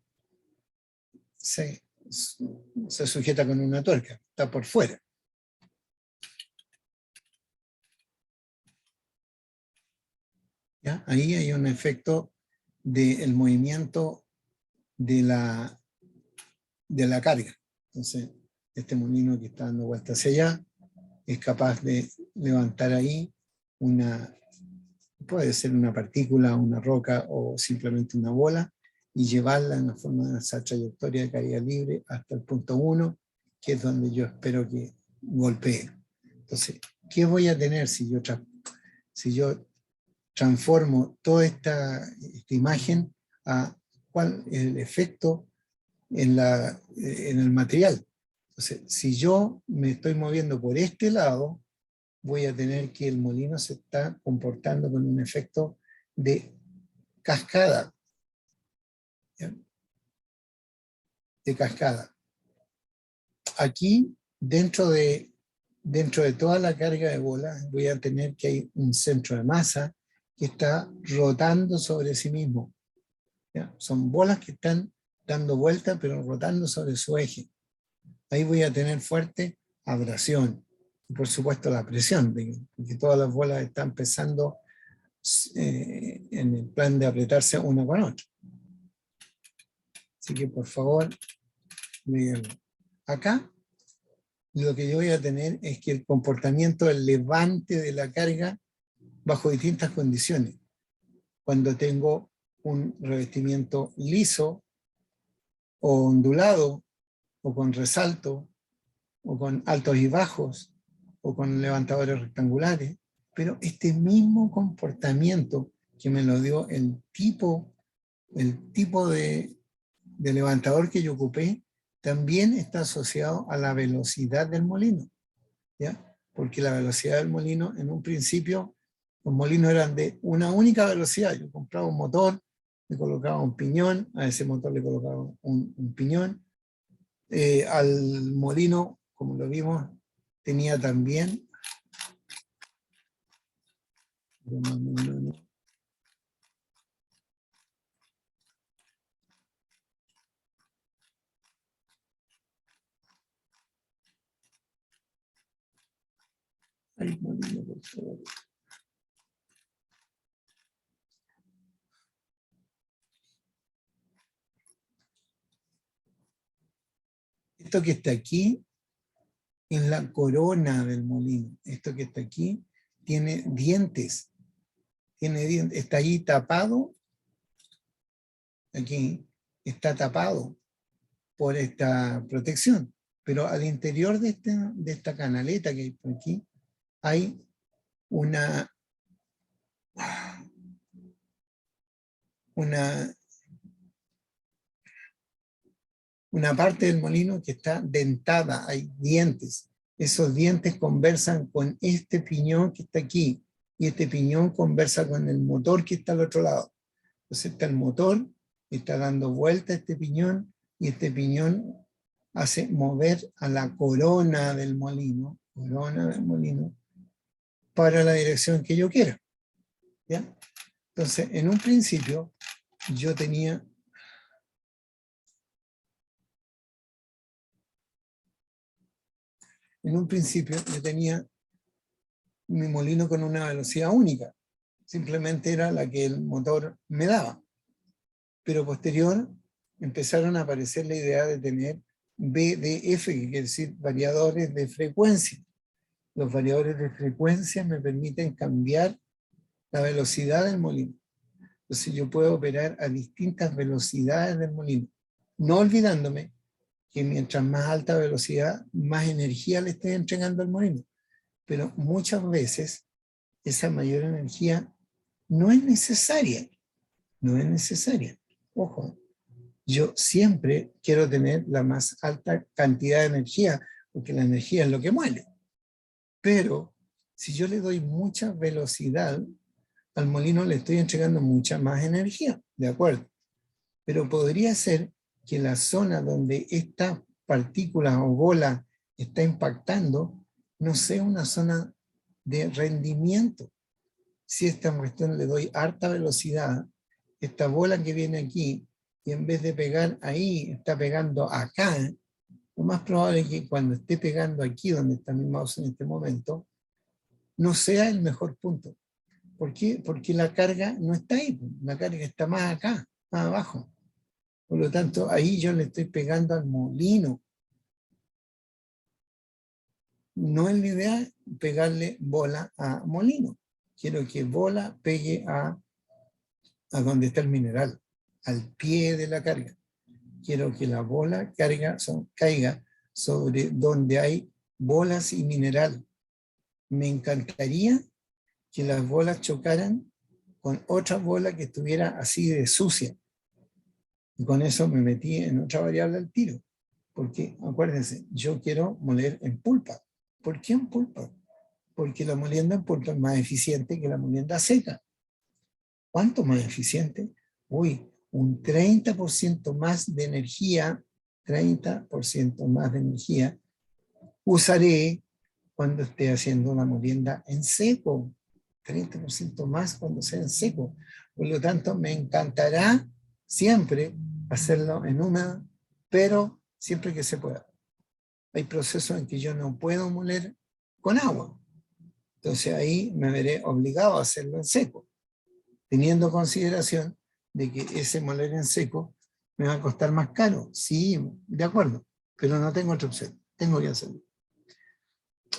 Speaker 2: sujeta con una tuerca, está por fuera. ¿Ya? Ahí hay un efecto del movimiento de la carga. Entonces, este molino que está dando vuelta hacia allá es capaz de levantar ahí puede ser una partícula, una roca o simplemente una bola, y llevarla en la forma de esa trayectoria de caída libre hasta el punto 1, que es donde yo espero que golpee. Entonces, ¿qué voy a tener si yo transformo toda esta imagen a cuál es el efecto en el material? Entonces, si yo me estoy moviendo por este lado, voy a tener que el molino se está comportando con un efecto de cascada. ¿Ya? De cascada. Aquí, dentro de toda la carga de bolas, voy a tener que hay un centro de masa que está rotando sobre sí mismo. ¿Ya? Son bolas que están dando vuelta, pero rotando sobre su eje. Ahí voy a tener fuerte abrasión. Y por supuesto la presión, porque todas las bolas están pesando en el plan de apretarse una con otra. Así que por favor, léanlo. Acá lo que yo voy a tener es que el comportamiento del levante de la carga bajo distintas condiciones. Cuando tengo un revestimiento liso o ondulado, o con resalto, o con altos y bajos, o con levantadores rectangulares, pero este mismo comportamiento que me lo dio el tipo de levantador que yo ocupé, también está asociado a la velocidad del molino, ¿ya? Porque la velocidad del molino, en un principio, los molinos eran de una única velocidad. Yo compraba un motor, le colocaba un piñón, a ese motor le colocaba un piñón. Al molino, como lo vimos, tenía también... Ay, molino, por favor. Esto que está aquí es la corona del molino. Esto que está aquí tiene dientes. Está ahí tapado. Aquí está tapado por esta protección. Pero al interior de esta canaleta que hay por aquí, hay una parte del molino que está dentada, hay dientes. Esos dientes conversan con este piñón que está aquí, y este piñón conversa con el motor que está al otro lado. Entonces está el motor, está dando vuelta a este piñón, y este piñón hace mover a la corona del molino, para la dirección que yo quiera. ¿Ya? Entonces, en un principio, yo tenía mi molino con una velocidad única. Simplemente era la que el motor me daba. Pero posterior empezaron a aparecer la idea de tener VDF, que quiere decir variadores de frecuencia. Los variadores de frecuencia me permiten cambiar la velocidad del molino. Entonces yo puedo operar a distintas velocidades del molino, no olvidándome que mientras más alta velocidad, más energía le estoy entregando al molino. Pero muchas veces esa mayor energía no es necesaria. No es necesaria. Ojo, yo siempre quiero tener la más alta cantidad de energía, porque la energía es lo que mueve. Pero si yo le doy mucha velocidad, al molino le estoy entregando mucha más energía, ¿de acuerdo? Pero podría ser que la zona donde esta partícula o bola está impactando no sea una zona de rendimiento. Si a esta cuestión le doy harta velocidad, esta bola que viene aquí, y en vez de pegar ahí, está pegando acá, lo más probable es que cuando esté pegando aquí, donde está mi mouse en este momento, no sea el mejor punto. ¿Por qué? Porque la carga no está ahí, la carga está más acá, más abajo. Por lo tanto, ahí yo le estoy pegando al molino. No es la idea pegarle bola a molino. Quiero que bola pegue a donde está el mineral, al pie de la carga. Quiero que la bola caiga sobre donde hay bolas y mineral. Me encantaría que las bolas chocaran con otra bola que estuviera así de sucia. Y con eso me metí en otra variable al tiro. Porque, acuérdense, yo quiero moler en pulpa. ¿Por qué en pulpa? Porque la molienda en pulpa es más eficiente que la molienda seca. ¿Cuánto más eficiente? Uy, un 30% más de energía, 30% más de energía usaré cuando esté haciendo una molienda en seco. 30% más cuando sea en seco. Por lo tanto, me encantará siempre hacerlo en húmedo, pero siempre que se pueda. Hay procesos en que yo no puedo moler con agua. Entonces ahí me veré obligado a hacerlo en seco, teniendo consideración de que ese moler en seco me va a costar más caro. Sí, de acuerdo, pero no tengo otra opción. Tengo que hacerlo.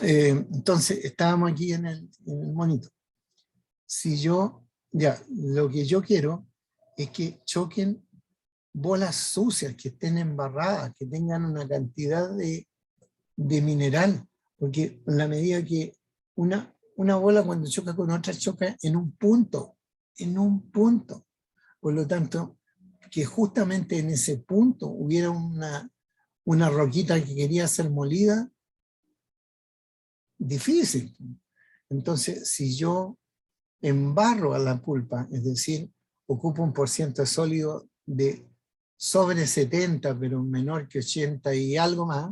Speaker 2: Entonces, estábamos aquí en el monito. Si yo, lo que yo quiero es que choquen bolas sucias, que estén embarradas, que tengan una cantidad de mineral, porque en la medida que una bola cuando choca con otra choca en un punto. Por lo tanto, que justamente en ese punto hubiera una roquita que quería ser molida, difícil. Entonces, si yo embarro a la pulpa, es decir, ocupo un porcentaje sólido de sobre 70, pero menor que 80 y algo más,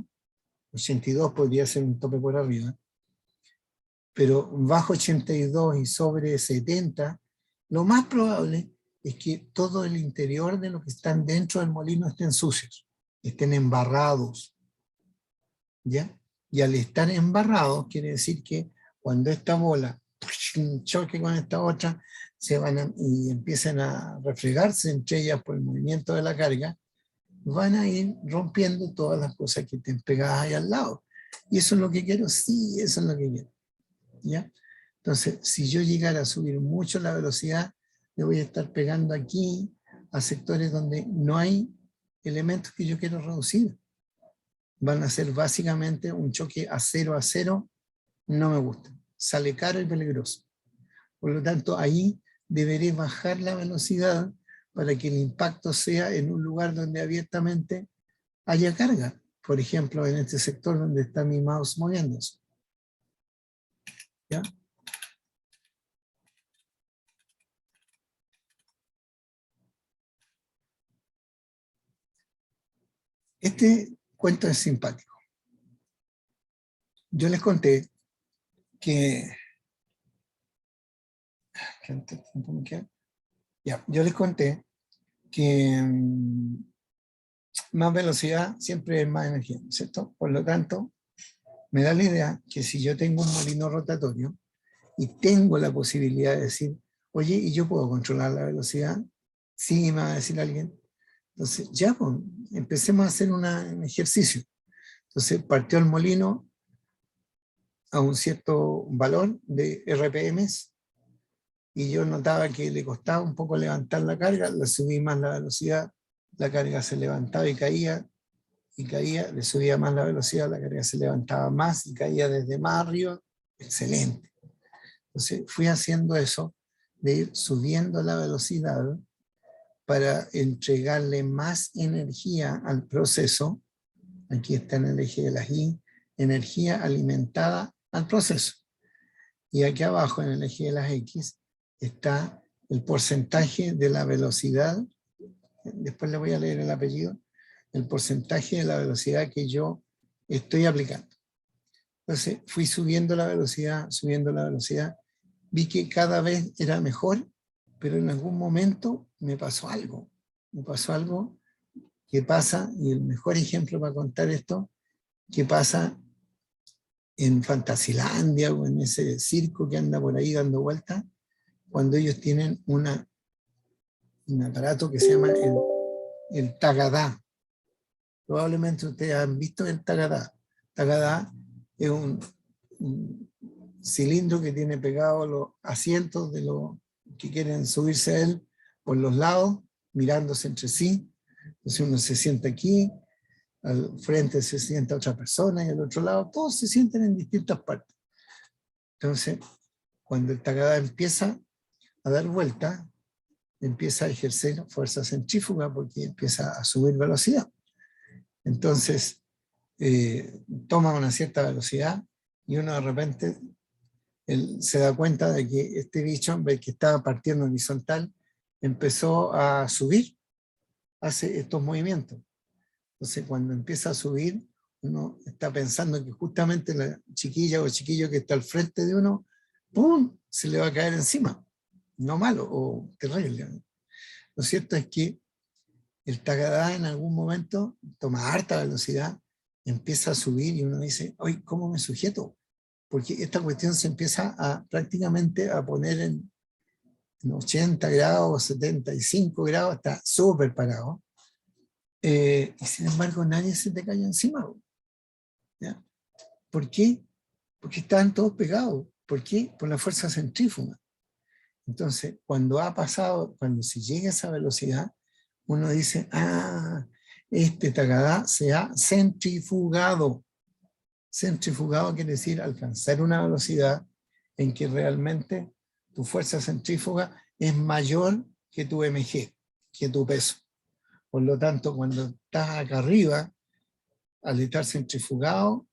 Speaker 2: 82 podría ser un tope por arriba, pero bajo 82 y sobre 70, lo más probable es que todo el interior de lo que están dentro del molino estén sucios, estén embarrados, ¿ya? Y al estar embarrados quiere decir que cuando esta bola choque con esta otra, y empiezan a refregarse entre ellas por el movimiento de la carga, van a ir rompiendo todas las cosas que estén pegadas ahí al lado. ¿Y eso es lo que quiero? Sí, eso es lo que quiero. ¿Ya? Entonces, si yo llegara a subir mucho la velocidad, le voy a estar pegando aquí a sectores donde no hay elementos que yo quiero reducir. Van a ser básicamente un choque a cero, no me gusta. Sale caro y peligroso. Por lo tanto, ahí deberé bajar la velocidad para que el impacto sea en un lugar donde abiertamente haya carga. Por ejemplo, en este sector donde está mi mouse moviéndose. ¿Ya? Este cuento es simpático. Yo les conté que... yo les conté que más velocidad siempre es más energía, ¿cierto? Por lo tanto, me da la idea que si yo tengo un molino rotatorio y tengo la posibilidad de decir, oye, ¿y yo puedo controlar la velocidad? Sí, me va a decir alguien. Entonces, ya, pues, empecemos a hacer un ejercicio. Entonces, partió el molino a un cierto valor de RPMs y yo notaba que le costaba un poco levantar la carga, le subí más la velocidad, la carga se levantaba y caía, le subía más la velocidad, la carga se levantaba más y caía desde más arriba. Excelente. Entonces fui haciendo eso, de ir subiendo la velocidad para entregarle más energía al proceso. Aquí está en el eje de las Y, energía alimentada al proceso. Y aquí abajo en el eje de las X está el porcentaje de la velocidad, después le voy a leer el apellido, el porcentaje de la velocidad que yo estoy aplicando. Entonces fui subiendo la velocidad, vi que cada vez era mejor, pero en algún momento me pasó algo que pasa, y el mejor ejemplo para contar esto, que pasa en Fantasilandia o en ese circo que anda por ahí dando vueltas, cuando ellos tienen un aparato que se llama el tagadá. Probablemente ustedes han visto el tagadá. Tagadá es un cilindro que tiene pegados los asientos de los que quieren subirse a él por los lados, mirándose entre sí. Entonces uno se sienta aquí, al frente se sienta otra persona y al otro lado todos se sienten en distintas partes. Entonces, cuando el tagadá empieza a dar vuelta, empieza a ejercer fuerza centrífuga porque empieza a subir velocidad. Entonces, toma una cierta velocidad y uno de repente se da cuenta de que este bicho, que estaba partiendo horizontal, empezó a subir, hace estos movimientos. Entonces, cuando empieza a subir, uno está pensando que justamente la chiquilla o chiquillo que está al frente de uno, ¡pum!, se le va a caer encima. No malo o terrible. Lo cierto es que el tagadá en algún momento toma harta velocidad, empieza a subir y uno dice, oye, ¿cómo me sujeto? Porque esta cuestión se empieza a prácticamente a poner en 80 grados, 75 grados, está súper parado. Y sin embargo nadie se te cae encima. ¿Ya? ¿Por qué? Porque estaban todos pegados. ¿Por qué? Por la fuerza centrífuga. Entonces, cuando se llega a esa velocidad, uno dice, este tagadá se ha centrifugado. Centrifugado quiere decir alcanzar una velocidad en que realmente tu fuerza centrífuga es mayor que tu mg, que tu peso. Por lo tanto, cuando estás acá arriba, al estar centrifugado,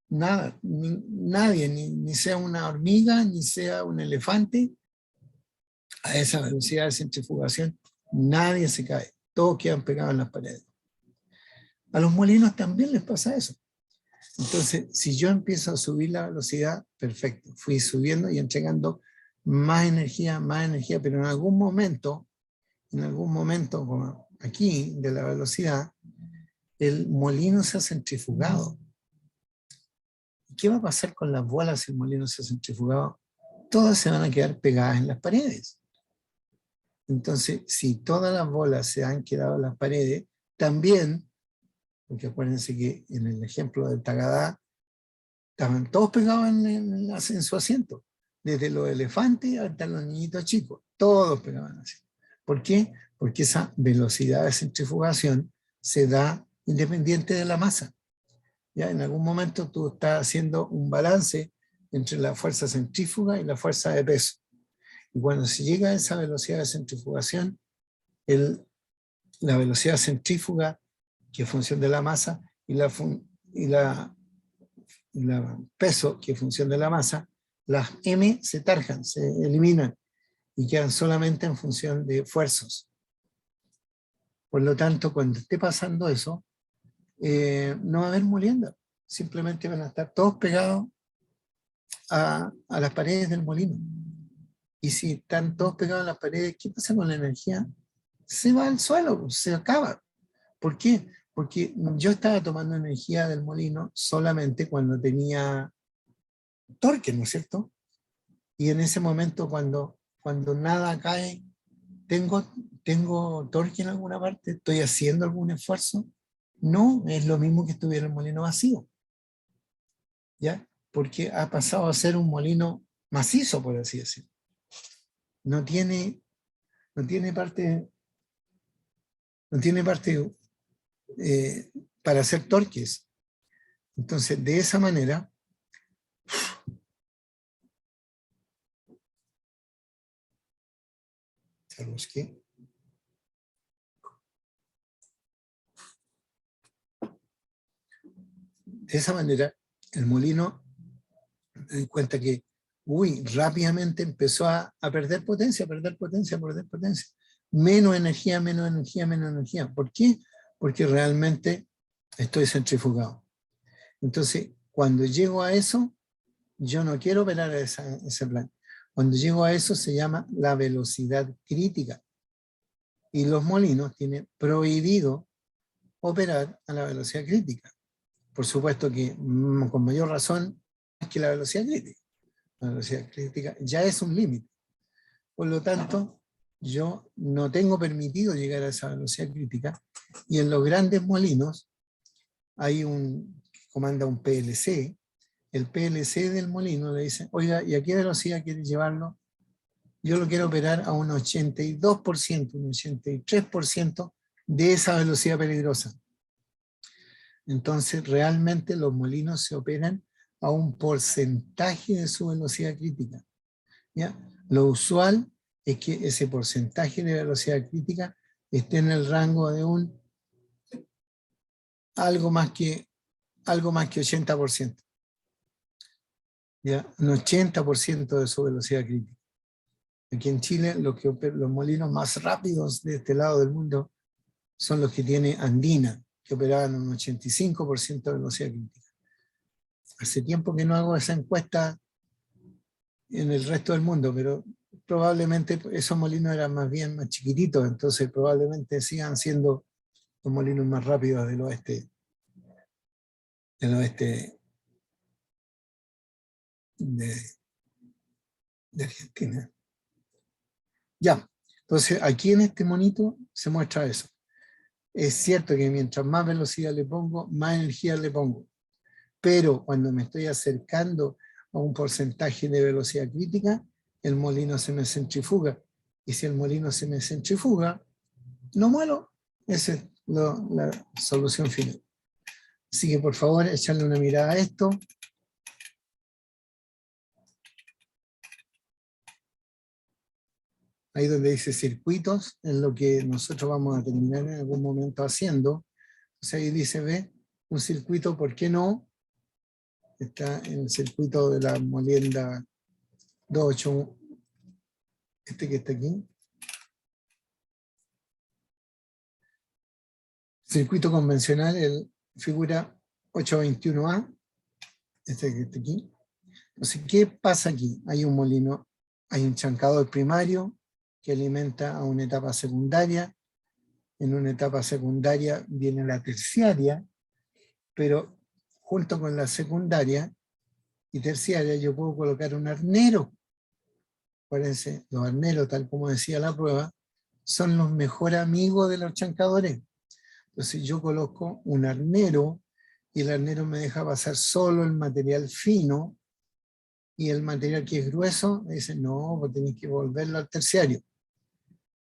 Speaker 2: nada, nadie, ni sea una hormiga, ni sea un elefante, a esa velocidad de centrifugación, nadie se cae, todos quedan pegados en las paredes. A los molinos también les pasa eso. Entonces, si yo empiezo a subir la velocidad, perfecto, fui subiendo y entregando más energía, pero en algún momento, como aquí, de la velocidad, el molino se ha centrifugado. ¿Qué va a pasar con las bolas si el molino se ha centrifugado? Todas se van a quedar pegadas en las paredes. Entonces, si todas las bolas se han quedado en las paredes, también, porque acuérdense que en el ejemplo del Tagadá, estaban todos pegados en su asiento, desde los elefantes hasta los niñitos chicos, todos pegaban así. ¿Por qué? Porque esa velocidad de centrifugación se da independiente de la masa. ¿Ya? En algún momento tú estás haciendo un balance entre la fuerza centrífuga y la fuerza de peso. Y cuando se llega a esa velocidad de centrifugación, la velocidad centrífuga, que es función de la masa, y la peso, que es función de la masa, las m se tarjan, se eliminan y quedan solamente en función de fuerzas. Por lo tanto, cuando esté pasando eso, no va a haber molienda, simplemente van a estar todos pegados a las paredes del molino. Y si están todos pegados a las paredes, ¿qué pasa con la energía? Se va al suelo, se acaba. ¿Por qué? Porque yo estaba tomando energía del molino solamente cuando tenía torque, ¿no es cierto? Y en ese momento, cuando nada cae, ¿tengo torque en alguna parte? ¿Estoy haciendo algún esfuerzo? No, es lo mismo que estuviera el molino vacío. ¿Ya? Porque ha pasado a ser un molino macizo, por así decirlo. No tiene parte para hacer torques. Entonces, de esa manera, el molino, me di cuenta que, rápidamente empezó a perder potencia. Menos energía. ¿Por qué? Porque realmente estoy centrifugado. Entonces, cuando llego a eso, yo no quiero operar a ese plan. Cuando llego a eso se llama la velocidad crítica. Y los molinos tienen prohibido operar a la velocidad crítica. Por supuesto que con mayor razón es que la velocidad crítica. La velocidad crítica ya es un límite. Por lo tanto, yo no tengo permitido llegar a esa velocidad crítica. Y en los grandes molinos hay que comanda un PLC. El PLC del molino le dice, oiga, ¿y a qué velocidad quiere llevarlo? Yo lo quiero operar a un 82%, un 83% de esa velocidad peligrosa. Entonces, realmente los molinos se operan a un porcentaje de su velocidad crítica. ¿Ya? Lo usual es que ese porcentaje de velocidad crítica esté en el rango de algo más que 80%. ¿Ya? Un 80% de su velocidad crítica. Aquí en Chile, los molinos más rápidos de este lado del mundo son los que tiene Andina, que operaban un 85% de velocidad crítica. Hace tiempo que no hago esa encuesta en el resto del mundo, pero probablemente esos molinos eran más chiquititos, entonces probablemente sigan siendo los molinos más rápidos del oeste de Argentina. Ya, entonces aquí en este monito se muestra eso. Es cierto que mientras más velocidad le pongo, más energía le pongo. Pero cuando me estoy acercando a un porcentaje de velocidad crítica, el molino se me centrifuga. Y si el molino se me centrifuga, no muero. Esa es la solución final. Así que por favor, echarle una mirada a esto. Ahí donde dice circuitos, es lo que nosotros vamos a terminar en algún momento haciendo. O sea, ahí dice, ve, un circuito, ¿por qué no? Está en el circuito de la molienda 28, este que está aquí. Circuito convencional, figura 821A, este que está aquí. Entonces, ¿qué pasa aquí? Hay un molino, hay un chancador primario que alimenta a una etapa secundaria. En una etapa secundaria viene la terciaria, pero junto con la secundaria y terciaria yo puedo colocar un arnero. Acuérdense, los arneros, tal como decía la prueba, son los mejores amigos de los chancadores. Entonces yo coloco un arnero y el arnero me deja pasar solo el material fino y el material que es grueso me dice, no, pues tenéis que volverlo al terciario.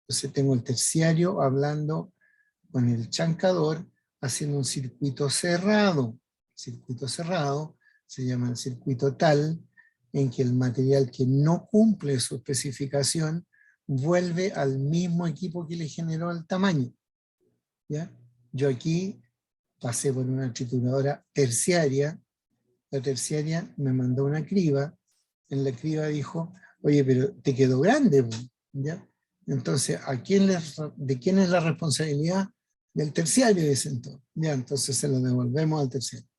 Speaker 2: Entonces tengo el terciario hablando con el chancador, haciendo un circuito cerrado. Circuito cerrado se llama el circuito tal en que el material que no cumple su especificación vuelve al mismo equipo que le generó el tamaño. ¿Ya? Yo aquí pasé por una trituradora terciaria, la terciaria me mandó una criba, en la criba dijo, oye, pero te quedó grande, ¿ya? Entonces, ¿de quién es la responsabilidad? Del terciario, dicen todos. Ya, entonces se lo devolvemos al terciario.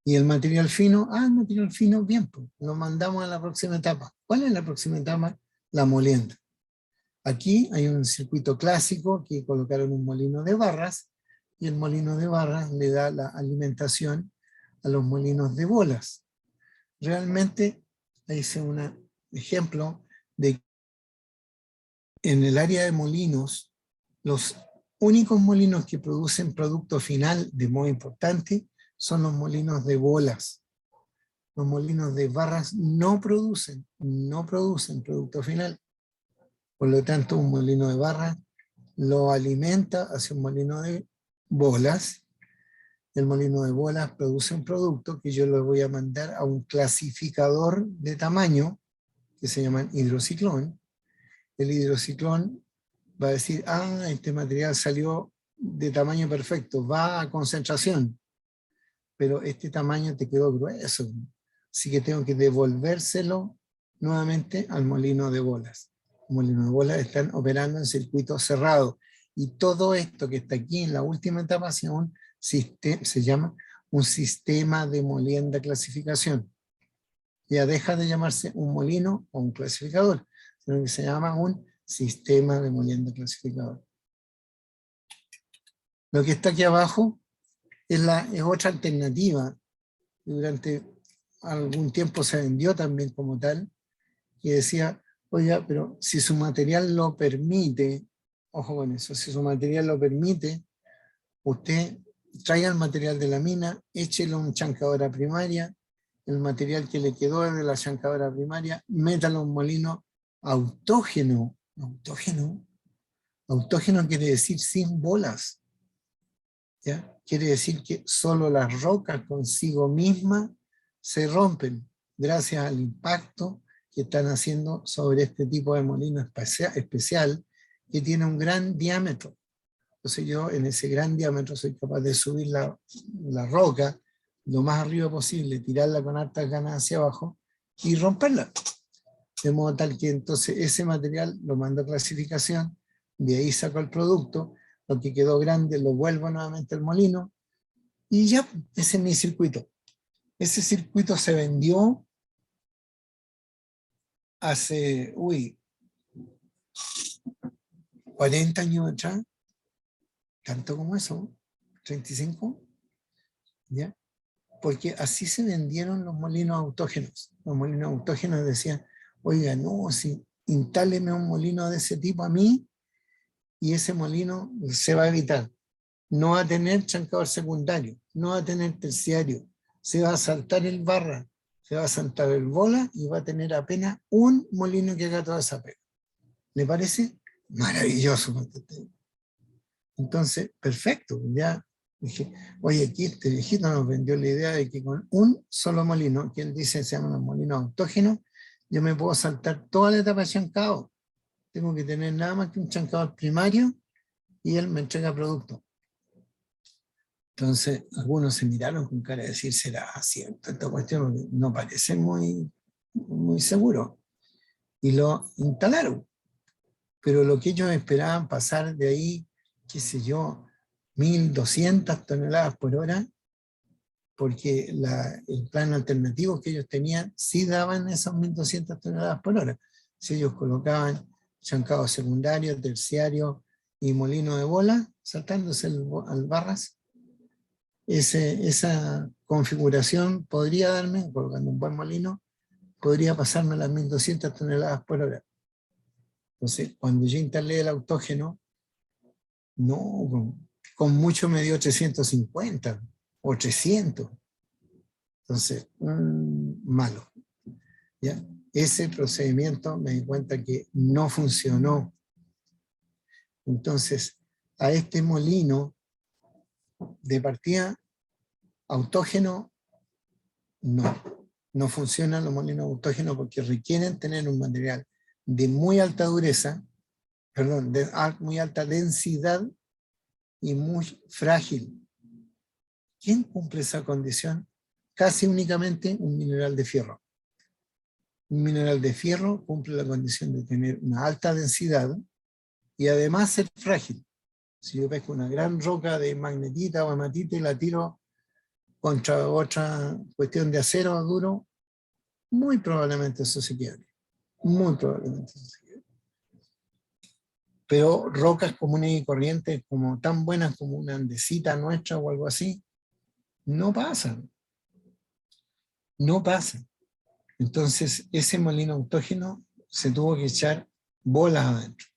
Speaker 2: Y el material fino, el material fino, bien, pues, lo mandamos a la próxima etapa. ¿Cuál es la próxima etapa? La molienda. Aquí hay un circuito clásico que colocaron un molino de barras, y el molino de barras le da la alimentación a los molinos de bolas. Realmente, ahí hice un ejemplo de en el área de molinos, los únicos molinos que producen producto final de modo importante son los molinos de bolas. Los molinos de barras no producen producto final. Por lo tanto, un molino de barras lo alimenta hacia un molino de bolas. El molino de bolas produce un producto que yo lo voy a mandar a un clasificador de tamaño que se llama hidrociclón. El hidrociclón va a decir, este material salió de tamaño perfecto, va a concentración, pero este tamaño te quedó grueso, así que tengo que devolvérselo nuevamente al molino de bolas. Los molinos de bolas están operando en circuito cerrado, y todo esto que está aquí en la última etapa se llama un sistema de molienda clasificación. Ya deja de llamarse un molino o un clasificador, sino que se llama un sistema de molienda clasificador. Lo que está aquí abajo es otra alternativa, que durante algún tiempo se vendió también como tal, y decía, oiga, pero si su material lo permite, ojo con eso, si su material lo permite, usted traiga el material de la mina, échelo a una chancadora primaria, el material que le quedó de la chancadora primaria, métalo a un molino autógeno. Autógeno quiere decir sin bolas. ¿Ya? Quiere decir que solo las rocas consigo mismas se rompen gracias al impacto que están haciendo sobre este tipo de molino especial que tiene un gran diámetro. Entonces yo en ese gran diámetro soy capaz de subir la roca lo más arriba posible, tirarla con hartas ganas hacia abajo y romperla. De modo tal que entonces ese material lo mando a clasificación, de ahí saco el producto, lo que quedó grande lo vuelvo nuevamente al molino, y ya, ese es mi circuito. Ese circuito se vendió hace, 40 años atrás, tanto como eso, 35, ¿ya? Porque así se vendieron los molinos autógenos. Los molinos autógenos decían, oiga, no, si instáleme un molino de ese tipo a mí, y ese molino se va a evitar. No va a tener chancador secundario, no va a tener terciario, se va a saltar el barra, se va a saltar el bola y va a tener apenas un molino que haga toda esa pega. ¿Le parece? Maravilloso. Entonces, perfecto, ya dije, oye, aquí este viejito nos vendió la idea de que con un solo molino, que él dice se llaman los molinos autógenos, yo me puedo saltar toda la etapa de chancado. Tengo que tener nada más que un chancador primario y él me entrega producto. Entonces, algunos se miraron con cara de decir, ¿será cierto esta cuestión? Porque no parece muy seguro. Y lo instalaron. Pero lo que ellos esperaban pasar de ahí, qué sé yo, 1.200 toneladas por hora, porque el plan alternativo que ellos tenían sí daban esas 1.200 toneladas por hora. Si ellos colocaban chancado secundario, terciario y molino de bola, saltándose al barras, esa configuración podría darme, colocando un buen molino, podría pasarme las 1.200 toneladas por hora. Entonces, cuando yo instalé el autógeno, no, con mucho me dio 350 o 300. Entonces, malo. ¿Ya? Ese procedimiento me di cuenta que no funcionó. Entonces, a este molino de partida autógeno, no funcionan los molinos autógenos porque requieren tener un material de muy alta dureza, perdón, de muy alta densidad y muy frágil. ¿Quién cumple esa condición? Casi únicamente un mineral de fierro. Un mineral de fierro cumple la condición de tener una alta densidad y además ser frágil. Si yo pesco una gran roca de magnetita o hematita y la tiro contra otra cuestión de acero duro, muy probablemente eso se quiebre. Muy probablemente eso se quiebre. Pero rocas comunes y corrientes, como tan buenas como una andesita nuestra o algo así, no pasan. No pasan. Entonces, ese molino autógeno se tuvo que echar bolas adentro.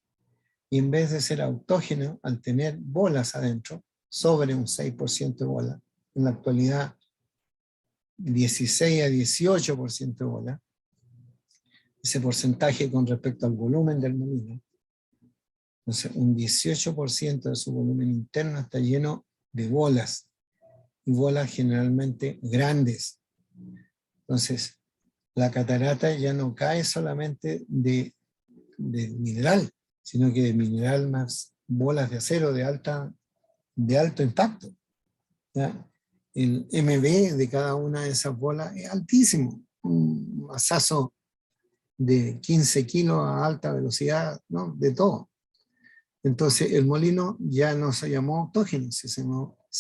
Speaker 2: Y en vez de ser autógeno, al tener bolas adentro, sobre un 6% de bola, en la actualidad 16 a 18% de bola, ese porcentaje con respecto al volumen del molino, entonces un 18% de su volumen interno está lleno de bolas, y bolas generalmente grandes. Entonces, la catarata ya no cae solamente de mineral, sino que de mineral más bolas de acero de alto impacto. ¿Ya? El MB de cada una de esas bolas es altísimo, un masazo de 15 kilos a alta velocidad, ¿no? De todo. Entonces el molino ya no se llamó autógeno, se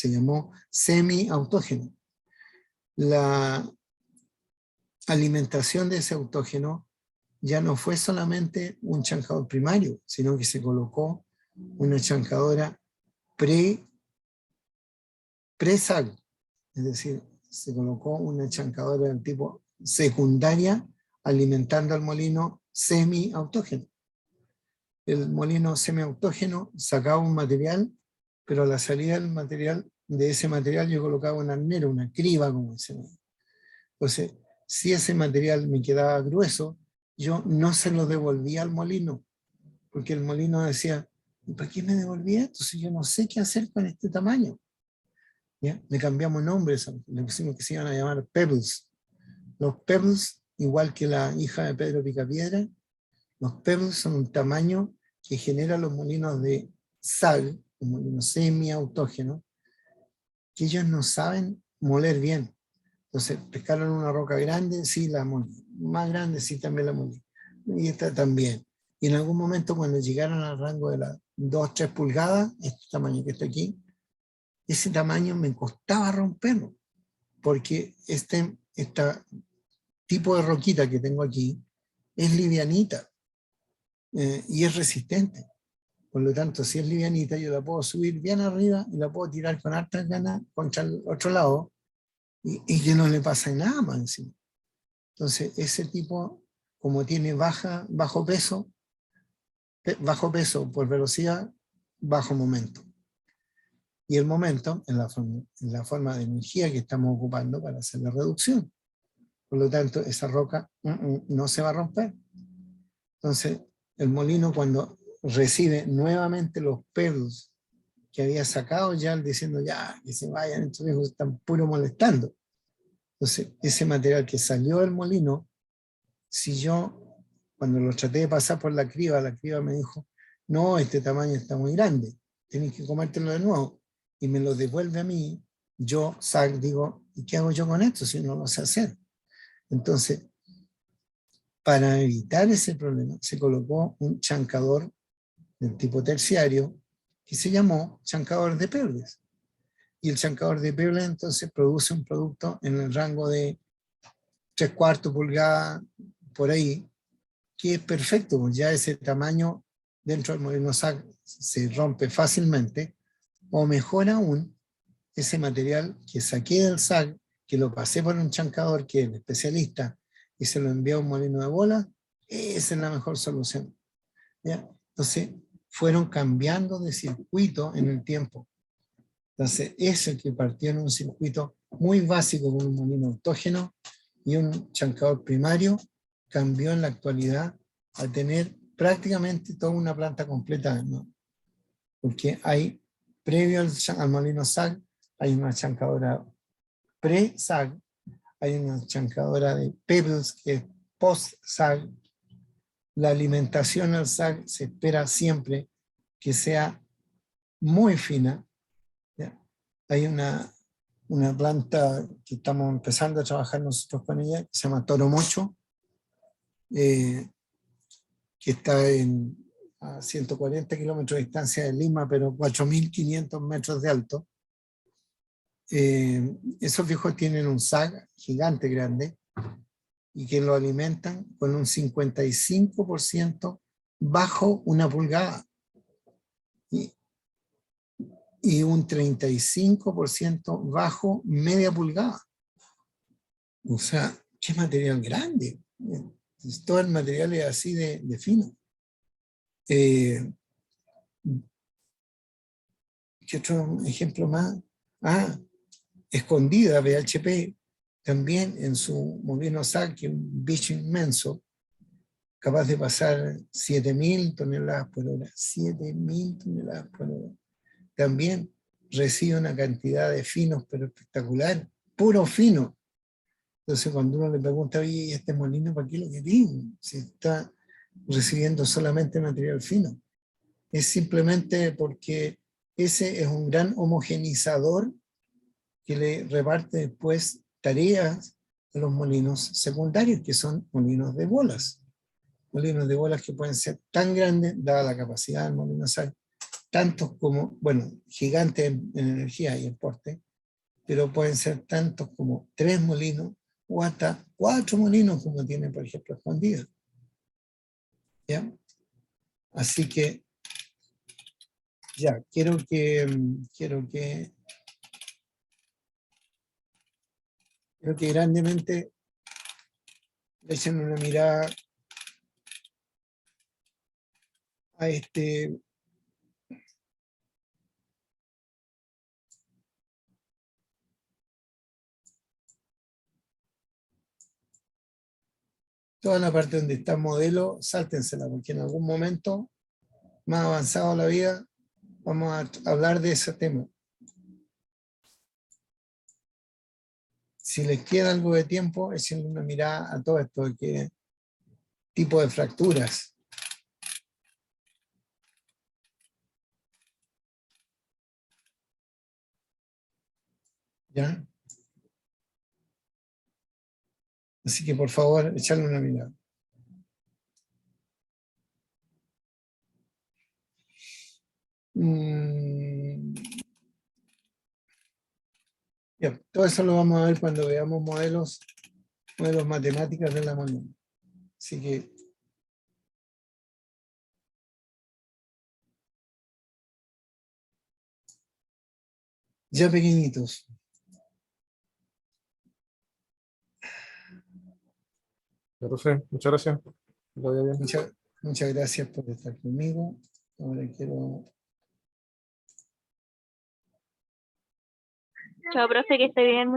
Speaker 2: llamó semi-autógeno. La alimentación de ese autógeno ya no fue solamente un chancador primario, sino que se colocó una chancadora pre-sal, es decir, se colocó una chancadora del tipo secundaria alimentando al molino semi-autógeno. El molino semi-autógeno sacaba un material, pero a la salida del material, de ese material yo colocaba un arnero, una criba, como dicen. Entonces, si ese material me quedaba grueso, yo no se lo devolvía al molino, porque el molino decía, ¿para qué me devolvía esto si yo no sé qué hacer con este tamaño? ¿Ya? Le cambiamos nombres, le pusimos que se iban a llamar pebbles. Los pebbles, igual que la hija de Pedro Picapiedra, los pebbles son un tamaño que genera los molinos de sal, los molinos semi-autógenos, que ellos no saben moler bien. Entonces, pescaron una roca grande, sí la molí. Más grande, sí también la molí. Y esta también. Y en algún momento, cuando llegaron al rango de las 2-3 pulgadas, este tamaño que está aquí, ese tamaño me costaba romperlo, porque este tipo de roquita que tengo aquí es livianita y es resistente. Por lo tanto, si es livianita, yo la puedo subir bien arriba y la puedo tirar con hartas ganas contra el otro lado y que no le pasa nada más encima. Entonces, ese tipo, como tiene bajo peso por velocidad, bajo momento. Y el momento en la forma de energía que estamos ocupando para hacer la reducción. Por lo tanto, esa roca no se va a romper. Entonces, el molino cuando recibe nuevamente los pelos que había sacado ya diciendo ya, que se vayan, estos viejos están puro molestando. Entonces, ese material que salió del molino, si yo, cuando lo traté de pasar por la criba me dijo, no, este tamaño está muy grande, tenés que comértelo de nuevo. Y me lo devuelve a mí, yo, SAG, digo, ¿y qué hago yo con esto si no lo sé hacer? Entonces, para evitar ese problema, se colocó un chancador del tipo terciario que se llamó chancador de Peebles. Y el chancador de Peebles entonces produce un producto en el rango de 3/4 pulgada, por ahí, que es perfecto, pues ya ese tamaño dentro del molino SAG se rompe fácilmente, o mejor aún, ese material que saqué del SAG, que lo pasé por un chancador que es el especialista y se lo envió a un molino de bola, esa es la mejor solución. ¿Ya? Entonces, fueron cambiando de circuito en el tiempo. Entonces, eso que partió en un circuito muy básico con un molino autógeno y un chancador primario, cambió en la actualidad a tener prácticamente toda una planta completa, ¿no? Porque hay, previo al molino SAG, hay una chancadora pre-SAG, hay una chancadora de Pebbles que es post-SAG. La alimentación al SAG se espera siempre que sea muy fina. ¿Ya? Hay una planta que estamos empezando a trabajar nosotros con ella, que se llama Toro Mocho, que está a 140 kilómetros de distancia de Lima, pero 4.500 metros de alto. Esos viejos tienen un SAG gigante grande y que lo alimentan con un 55% bajo una pulgada y un 35% bajo media pulgada. O sea, qué material grande. Todo el material es así de fino. ¿Qué otro ejemplo más? Escondida, BHP, también en su molino SAG, que es un bicho inmenso, capaz de pasar 7.000 toneladas por hora. 7.000 toneladas por hora. También recibe una cantidad de finos, pero espectacular, puro fino. Entonces, cuando uno le pregunta, oye, ¿y este molino para qué lo querés? Si está recibiendo solamente material fino. Es simplemente porque ese es un gran homogenizador que le reparte después tareas a los molinos secundarios, que son molinos de bolas. Molinos de bolas que pueden ser tan grandes, dada la capacidad del molino SAG, tantos como, bueno, gigantes en energía y en porte, pero pueden ser tantos como 3 molinos o hasta 4 molinos, como tiene, por ejemplo, Escondida. ¿Ya? Así que, ya, quiero que grandemente le echen una mirada a toda la parte donde está modelo, sáltensela, porque en algún momento, más avanzado la vida, vamos a hablar de ese tema. Si les queda algo de tiempo, echen una mirada a todo esto, qué tipo de fracturas. ¿Ya? Así que por favor, echarle una mirada. Ya, todo eso lo vamos a ver cuando veamos modelos matemáticos de la moneda. Así que ya pequeñitos.
Speaker 3: Ya, profe, muchas gracias. Que lo vaya bien.
Speaker 2: Muchas gracias por estar conmigo. Ahora quiero...
Speaker 4: Chao, profe, que esté bien.